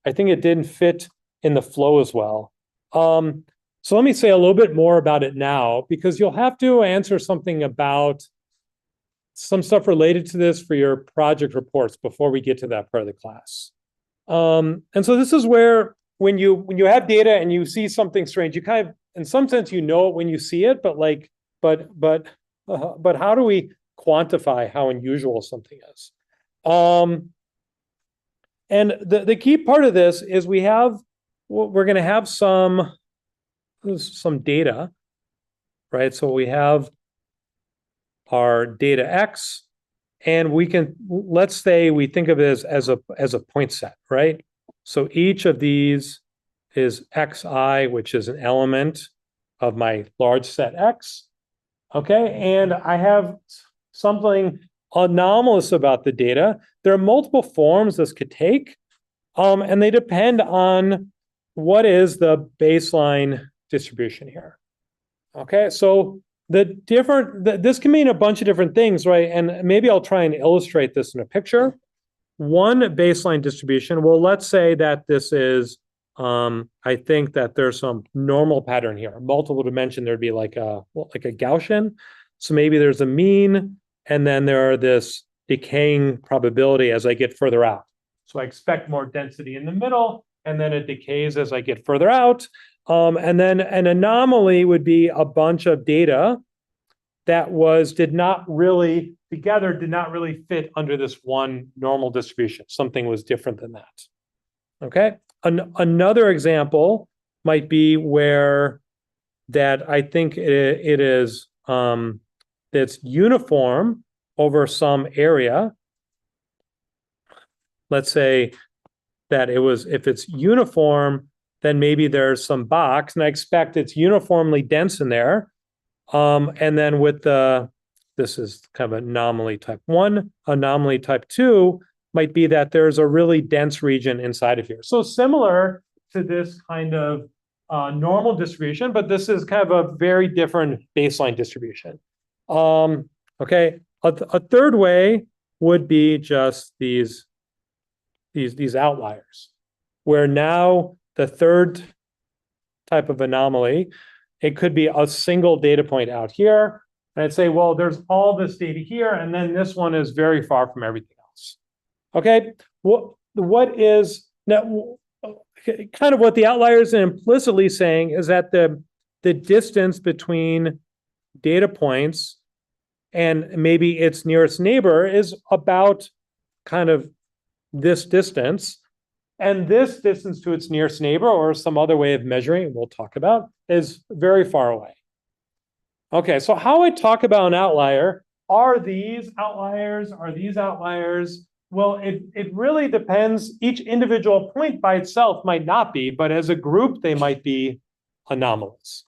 I think it didn't fit in the flow as well. So let me say a little bit more about it now, because you'll have to answer something about some stuff related to this for your project reports before we get to that part of the class. And so this is where when you have data and you see something strange, you kind of, in some sense, you know it when you see it, but how do we quantify how unusual something is? And the key part of this is we're going to have some data, right? So we have our data X, and let's say we think of it as a point set, right? So each of these is xi, which is an element of my large set X. Okay, and I have something anomalous about the data. There are multiple forms this could take, and they depend on what is the baseline distribution here. Okay, so this can mean a bunch of different things, right? And maybe I'll try and illustrate this in a picture. One baseline distribution, well, let's say that this is, I think that there's some normal pattern here, multiple dimension, there'd be like a Gaussian. So maybe there's a mean, and then there are this decaying probability as I get further out. So I expect more density in the middle, and then it decays as I get further out. And then an anomaly would be a bunch of data that did not really fit under this one normal distribution. Something was different than that. Okay. Another example might be where that I think it is it's uniform over some area. Let's say that if it's uniform, then maybe there's some box, and I expect it's uniformly dense in there. And then this is kind of anomaly type 1. Anomaly type 2 might be that there's a really dense region inside of here. So similar to this kind of normal distribution, but this is kind of a very different baseline distribution. Okay, a third way would be just these outliers, where now the third type of anomaly, it could be a single data point out here. And I'd say, well, there's all this data here, and then this one is very far from everything else. Okay, what is now kind of what the outliers are implicitly saying is that the distance between data points and maybe its nearest neighbor is about kind of this distance. And this distance to its nearest neighbor, or some other way of measuring, we'll talk about, is very far away. Okay, so how I talk about an outlier, are these outliers? Are these outliers? Well, it really depends. Each individual point by itself might not be, but as a group, they might be anomalous.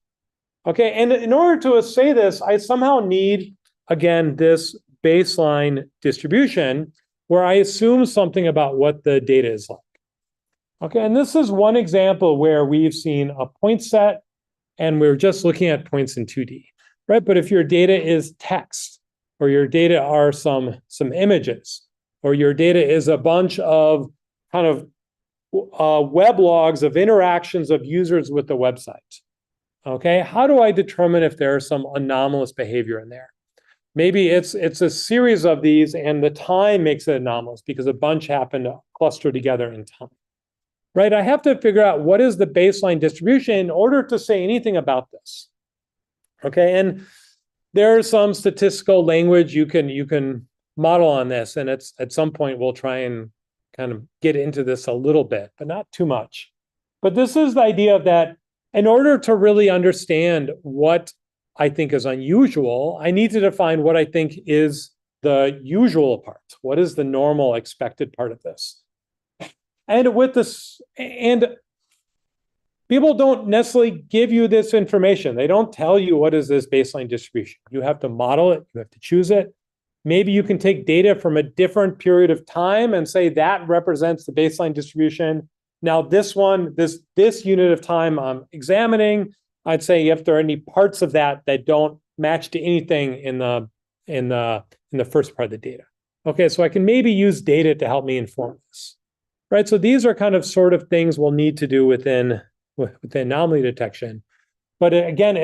Okay, and in order to say this, I somehow need, again, this baseline distribution where I assume something about what the data is like. Okay, and this is one example where we've seen a point set and we're just looking at points in 2D, right? But if your data is text, or your data are some images, or your data is a bunch of kind of web logs of interactions of users with the website, okay, how do I determine if there's some anomalous behavior in there? Maybe it's a series of these and the time makes it anomalous because a bunch happen to cluster together in time, right? I have to figure out what is the baseline distribution in order to say anything about this, okay? And there's some statistical language you can model on this, and it's at some point we'll try and kind of get into this a little bit, but not too much. But this is the idea of that in order to really understand what I think is unusual, I need to define what I think is the usual part. What is the normal expected part of this? And with this, and people don't necessarily give you this information. They don't tell you what is this baseline distribution. You have to model it, you have to choose it. Maybe you can take data from a different period of time and say that represents the baseline distribution. Now this one, this unit of time I'm examining, I'd say if there are any parts of that that don't match to anything in the first part of the data. Okay, so I can maybe use data to help me inform this, right? So these are kind of sort of things we'll need to do within anomaly detection. But again,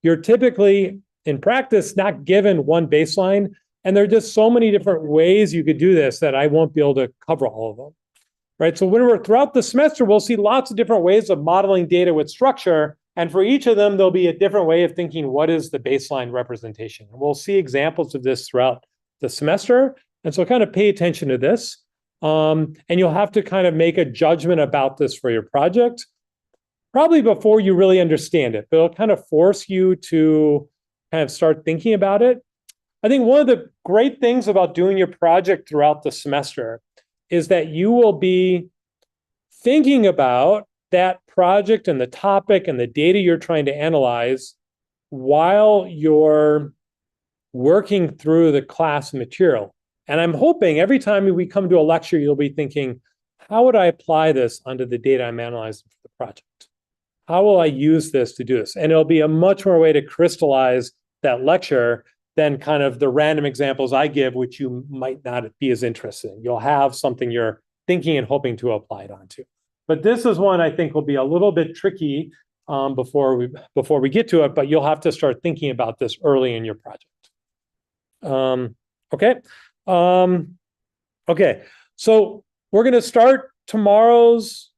you're typically in practice not given one baseline, and there are just so many different ways you could do this that I won't be able to cover all of them, right? So when we're throughout the semester, we'll see lots of different ways of modeling data with structure. And for each of them, there'll be a different way of thinking what is the baseline representation. And we'll see examples of this throughout the semester. And so kind of pay attention to this. And you'll have to kind of make a judgment about this for your project, probably before you really understand it, but it'll kind of force you to kind of start thinking about it. I think one of the great things about doing your project throughout the semester is that you will be thinking about that project and the topic and the data you're trying to analyze while you're working through the class material. And I'm hoping every time we come to a lecture, you'll be thinking, how would I apply this onto the data I'm analyzing for the project? How will I use this to do this? And it'll be a much more way to crystallize that lecture than kind of the random examples I give, which you might not be as interested in. You'll have something you're thinking and hoping to apply it onto. But this is one I think will be a little bit tricky before we get to it, but you'll have to start thinking about this early in your project. Okay, so we're going to start tomorrow's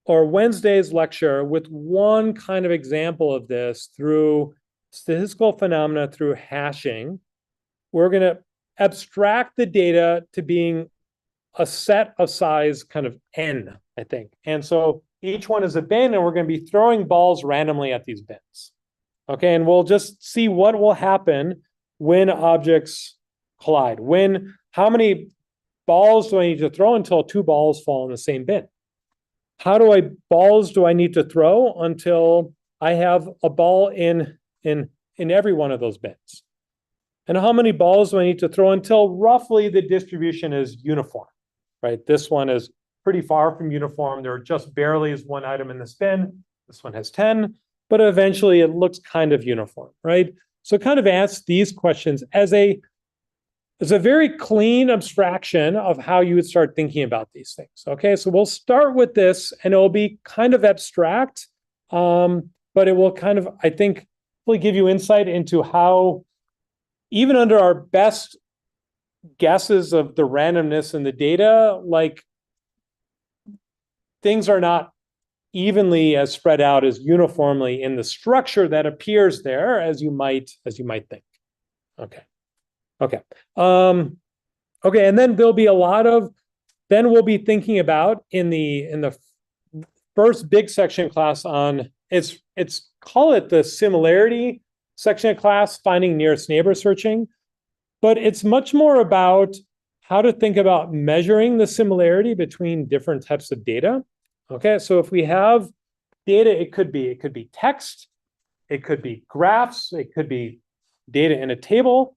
or Wednesday's lecture with one kind of example of this through statistical phenomena through hashing. We're going to abstract the data to being a set of size kind of n, I think. And so each one is a bin, and we're going to be throwing balls randomly at these bins. Okay, and we'll just see what will happen when objects collide. How many balls do I need to throw until two balls fall in the same bin? Balls do I need to throw until I have a ball in every one of those bins? And how many balls do I need to throw until roughly the distribution is uniform, right? This one is pretty far from uniform. There just barely is one item in this bin. This one has 10, but eventually it looks kind of uniform, right? So kind of ask these questions as a very clean abstraction of how you would start thinking about these things. Okay, so we'll start with this, and it'll be kind of abstract, but it will kind of, I think, really give you insight into how, even under our best guesses of the randomness in the data, like things are not evenly as spread out as uniformly in the structure that appears there as you might think. Okay. And then there'll be a lot of Then we'll be thinking about in the first big section class on it's call it the similarity section of class, finding nearest neighbor searching, but it's much more about how to think about measuring the similarity between different types of data. Okay, so if we have data, it could be text, it could be graphs, it could be data in a table.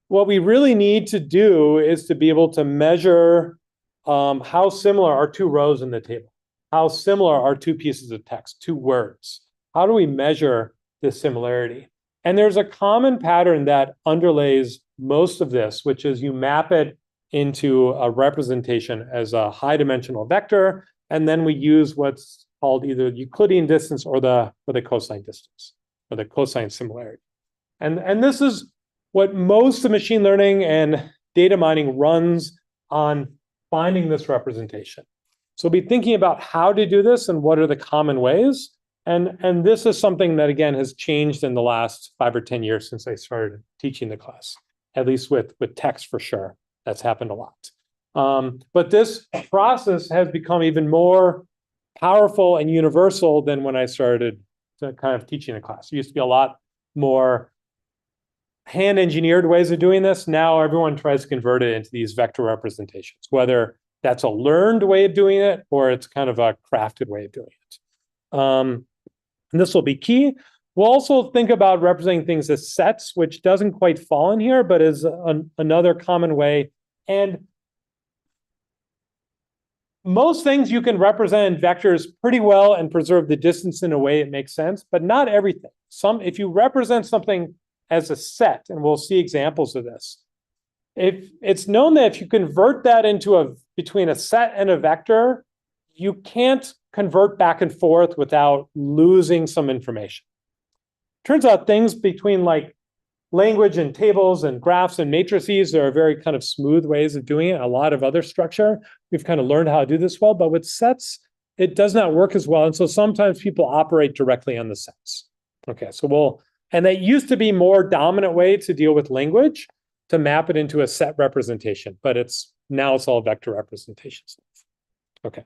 What we really need to do is to be able to measure how similar are two rows in the table. How similar are two pieces of text, two words? How do we measure this similarity? And there's a common pattern that underlays most of this, which is you map it into a representation as a high dimensional vector, and then we use what's called either Euclidean distance or the cosine distance, or the cosine similarity. And this is what most of machine learning and data mining runs on, finding this representation. So we'll be thinking about how to do this and what are the common ways. And this is something that, again, has changed in the last 5 or 10 years since I started teaching the class, at least with text for sure. That's happened a lot. But this process has become even more powerful and universal than when I started kind of teaching the class. It used to be a lot more hand-engineered ways of doing this. Now everyone tries to convert it into these vector representations, whether that's a learned way of doing it or it's kind of a crafted way of doing it. And this will be key. We'll also think about representing things as sets, which doesn't quite fall in here, but is another common way. And most things you can represent in vectors pretty well and preserve the distance in a way it makes sense, but not everything. If you represent something as a set, and we'll see examples of this, if it's known that if you convert that into between a set and a vector, you can't convert back and forth without losing some information. Turns out things between like language and tables and graphs and matrices, there are very kind of smooth ways of doing it. A lot of other structure, we've kind of learned how to do this well, but with sets, it does not work as well. And so sometimes people operate directly on the sets. Okay, so and that used to be more dominant way to deal with language, to map it into a set representation, but now it's all vector representations. Okay.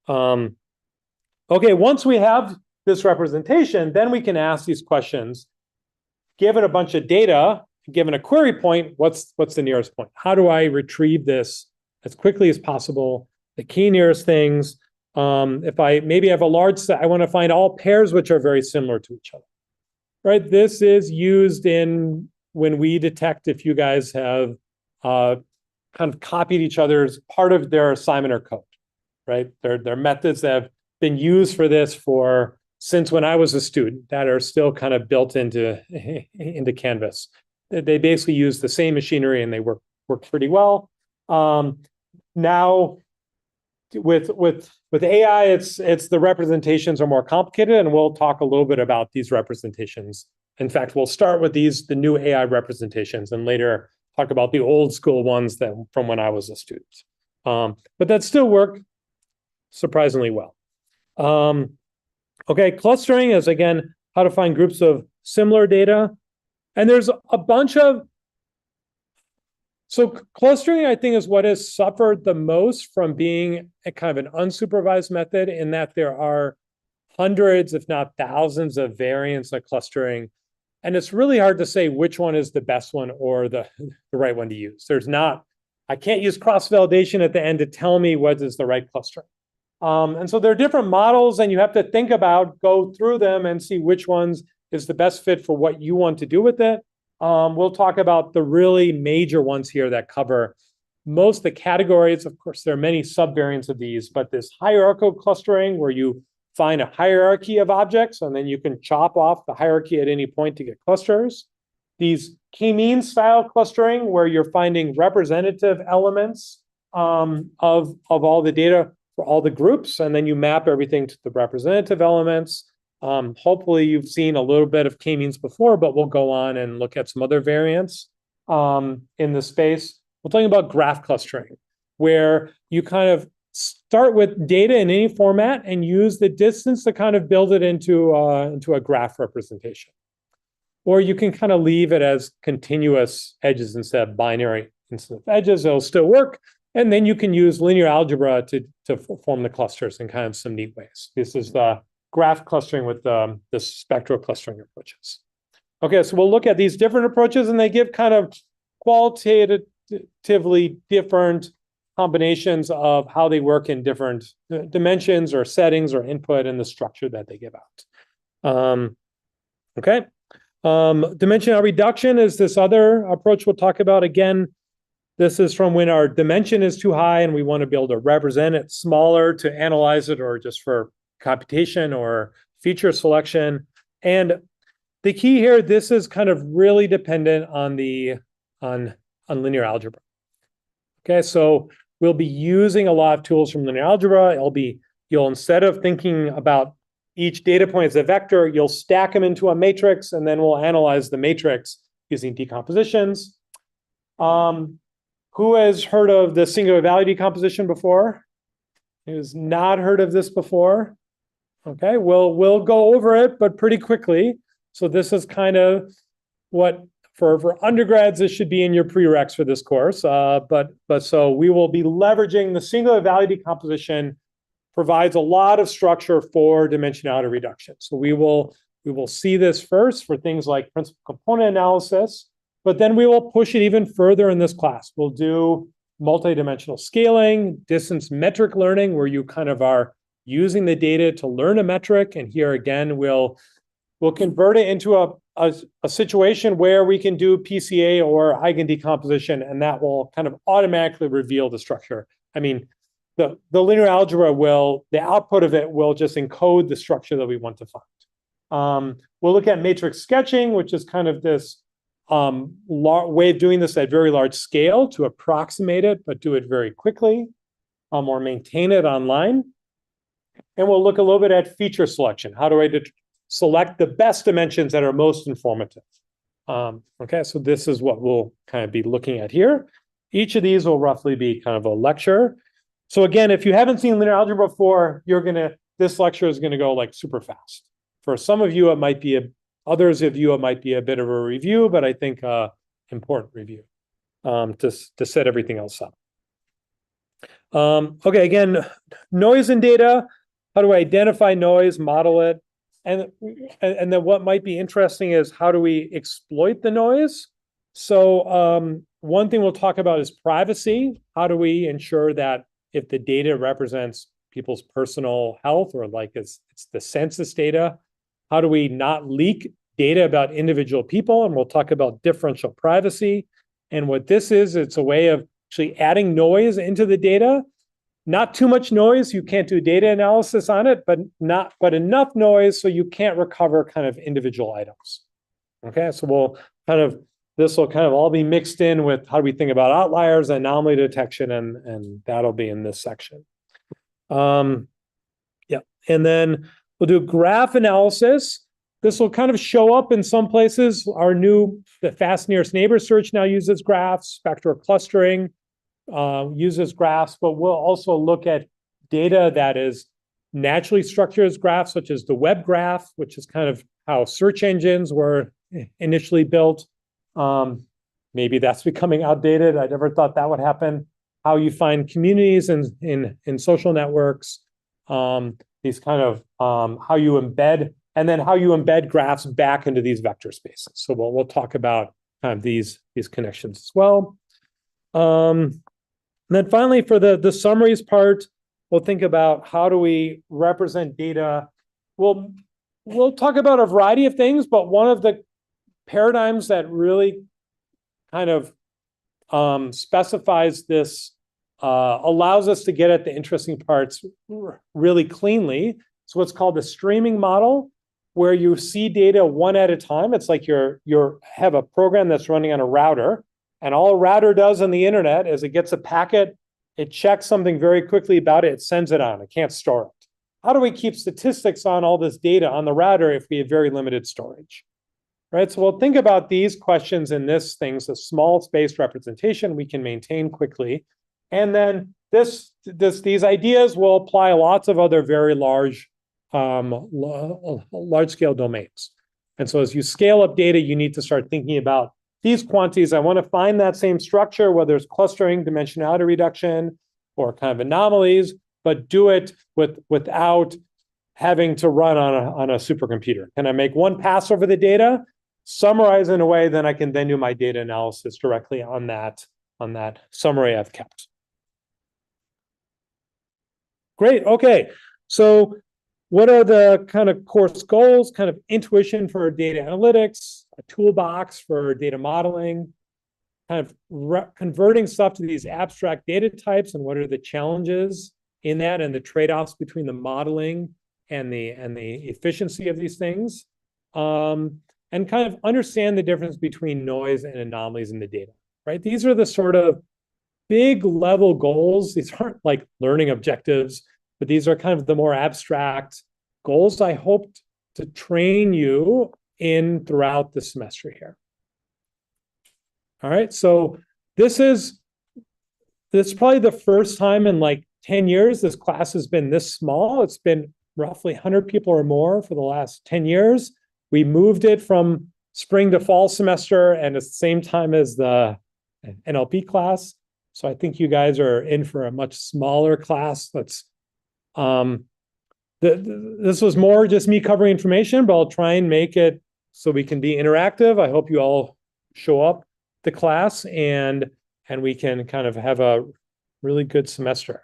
Okay, once we have this representation, then we can ask these questions. Given a bunch of data, given a query point, what's the nearest point? How do I retrieve this as quickly as possible? The key nearest things. If I maybe have a large set, I want to find all pairs which are very similar to each other. Right? This is used in when we detect if you guys have kind of copied each other's part of their assignment or code. Right? They're methods that have been used for this since when I was a student, that are still kind of built into Canvas. They basically use the same machinery and they work pretty well. Now with AI, it's the representations are more complicated, and we'll talk a little bit about these representations. In fact, we'll start with the new AI representations, and later talk about the old school ones from when I was a student. But that still work surprisingly well. Okay, clustering is, again, how to find groups of similar data. And there's a bunch of... So clustering, I think, is what has suffered the most from being a kind of an unsupervised method, in that there are hundreds, if not thousands, of variants of clustering. And it's really hard to say which one is the best one or the right one to use. I can't use cross-validation at the end to tell me what is the right clustering. And so there are different models, and you have to think about, go through them and see which ones is the best fit for what you want to do with it. We'll talk about the really major ones here that cover most of the categories. Of course, there are many subvariants of these, but this hierarchical clustering, where you find a hierarchy of objects, and then you can chop off the hierarchy at any point to get clusters. These k-means style clustering, where you're finding representative elements of all the data for all the groups, and then you map everything to the representative elements. Hopefully you've seen a little bit of k-means before, but we'll go on and look at some other variants in the space. We're talking about graph clustering, where you kind of start with data in any format and use the distance to kind of build it into a graph representation. Or you can kind of leave it as continuous edges instead of binary instead of edges. It'll still work, And then you can use linear algebra to form the clusters in kind of some neat ways. This is the graph clustering with the spectral clustering approaches. Okay, so we'll look at these different approaches, and they give kind of qualitatively different combinations of how they work in different dimensions or settings or input and the structure that they give out. Okay. Dimensional reduction is this other approach we'll talk about. Again, this is from when our dimension is too high and we want to be able to represent it smaller to analyze it or just for computation or feature selection. And the key here, this is kind of really dependent on on linear algebra. Okay, so we'll be using a lot of tools from linear algebra. You'll instead of thinking about each data point as a vector, you'll stack them into a matrix, and then we'll analyze the matrix using decompositions. Who has heard of the singular value decomposition before? Who's not heard of this before? Okay, we'll go over it, but pretty quickly. So this is kind of what for undergrads, this should be in your prereqs for this course. But so we will be leveraging the singular value decomposition provides a lot of structure for dimensionality reduction. So we will see this first for things like principal component analysis, but then we will push it even further in this class. We'll do multidimensional scaling, distance metric learning, where you kind of are using the data to learn a metric. And here again, we'll convert it into a situation where we can do PCA or eigendecomposition, and that will kind of automatically reveal the structure. I mean, the linear algebra the output of it will just encode the structure that we want to find. We'll look at matrix sketching, which is kind of this way of doing this at very large scale to approximate it, but do it very quickly, or maintain it online. And we'll look a little bit at feature selection. How do I select the best dimensions that are most informative? Okay, so this is what we'll kind of be looking at here. Each of these will roughly be kind of a lecture. So again, if you haven't seen linear algebra before, this lecture is gonna go like super fast. For some of you, it might be others of you, it might be a bit of a review, but I think important review to set everything else up. Okay, again, noise in data. How do I identify noise, model it? And then what might be interesting is how do we exploit the noise? So one thing we'll talk about is privacy. How do we ensure that if the data represents people's personal health or like it's the census data, how do we not leak data about individual people? And we'll talk about differential privacy. And what this is, it's a way of actually adding noise into the data. Not too much noise, you can't do data analysis on it, but enough noise so you can't recover kind of individual items. Okay, so this will kind of all be mixed in with how do we think about outliers, anomaly detection, and that'll be in this section. Yeah, and then we'll do graph analysis. This will kind of show up in some places. The fast nearest neighbor search now uses graphs, spectral clustering uses graphs, but we'll also look at data that is naturally structured as graphs, such as the web graph, which is kind of how search engines were initially built. Maybe that's becoming outdated. I never thought that would happen. How you find communities in social networks, these kind of how you embed, and then how you embed graphs back into these vector spaces. So we'll talk about kind of these connections as well. And then finally, for the summaries part, we'll think about how do we represent data. We'll talk about a variety of things, but one of the paradigms that really kind of specifies this, allows us to get at the interesting parts really cleanly. So what's called the streaming model, where you see data one at a time. It's like you have a program that's running on a router, and all a router does on the internet is it gets a packet, it checks something very quickly about it, it sends it on, it can't store it. How do we keep statistics on all this data on the router if we have very limited storage? Right, so we'll think about these questions in this things, a small space representation we can maintain quickly. And then these ideas will apply lots of other very large scale domains. And so as you scale up data, you need to start thinking about these quantities. I want to find that same structure, whether it's clustering, dimensionality reduction, or kind of anomalies, but do it without having to run on a supercomputer. Can I make one pass over the data, summarize in a way, then I can then do my data analysis directly on that summary I've kept. Great, okay. So what are the kind of course goals? Kind of intuition for data analytics, a toolbox for data modeling, kind of converting stuff to these abstract data types, and what are the challenges in that and the trade-offs between the modeling and the efficiency of these things, and kind of understand the difference between noise and anomalies in the data, right? These are the sort of big level goals. These aren't like learning objectives, but these are kind of the more abstract goals I hoped to train you in throughout the semester here. All right, so this is probably the first time in like 10 years this class has been this small. It's been roughly 100 people or more for the last 10 years. We moved it from spring to fall semester, and it's the same time as the NLP class. So I think you guys are in for a much smaller class. This was more just me covering information, but I'll try and make it so we can be interactive. I hope you all show up the class and we can kind of have a really good semester.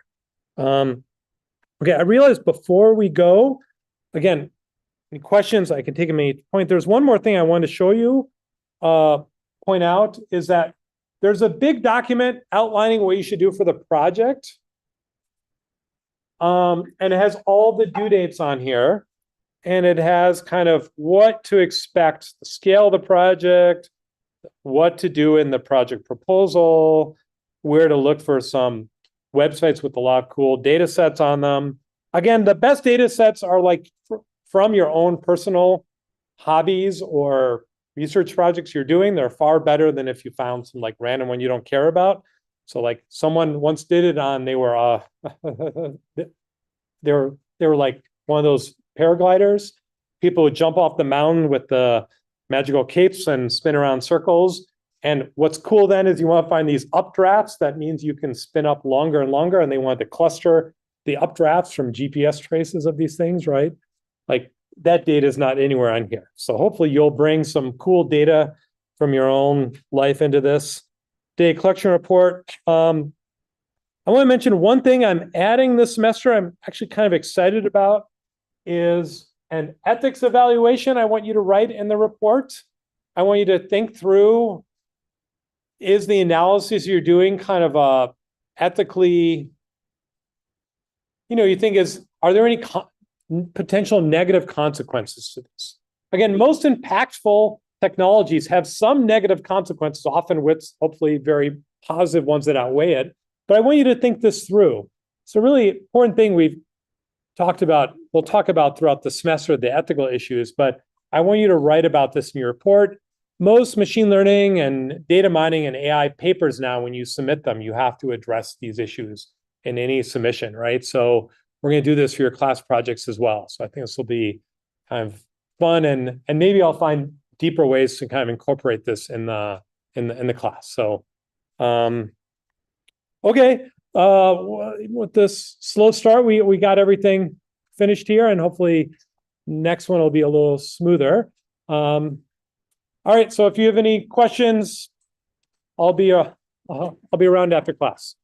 Okay, I realized before we go, again, any questions, I can take them at any point. There's one more thing I wanted to show you, point out, is that there's a big document outlining what you should do for the project. And it has all the due dates on here. And it has kind of what to expect, the scale of the project, what to do in the project proposal, where to look for some websites with a lot of cool data sets on them. Again, the best data sets are like from your own personal hobbies or research projects you're doing. They're far better than if you found some like random one you don't care about. So like someone once did it on, they were like one of those paragliders. People would jump off the mountain with the magical capes and spin around circles. And what's cool then is you want to find these updrafts. That means you can spin up longer and longer, and they want to cluster the updrafts from GPS traces of these things, right? Like that data is not anywhere on here. So hopefully you'll bring some cool data from your own life into this data collection report. I want to mention one thing I'm adding this semester, I'm actually kind of excited about, is an ethics evaluation I want you to write in the report. I want you to think through, is the analysis you're doing kind of ethically, you think are there any potential negative consequences to this? Again, most impactful technologies have some negative consequences, often with hopefully very positive ones that outweigh it. But I want you to think this through. It's a really important thing we'll talk about throughout the semester, the ethical issues, but I want you to write about this in your report. Most machine learning and data mining and AI papers now, when you submit them, you have to address these issues in any submission, right? So we're going to do this for your class projects as well. So I think this will be kind of fun, and maybe I'll find deeper ways to kind of incorporate this in the class. So, okay, with this slow start, we got everything finished here, and hopefully next one will be a little smoother. All right, so if you have any questions, I'll be around after class.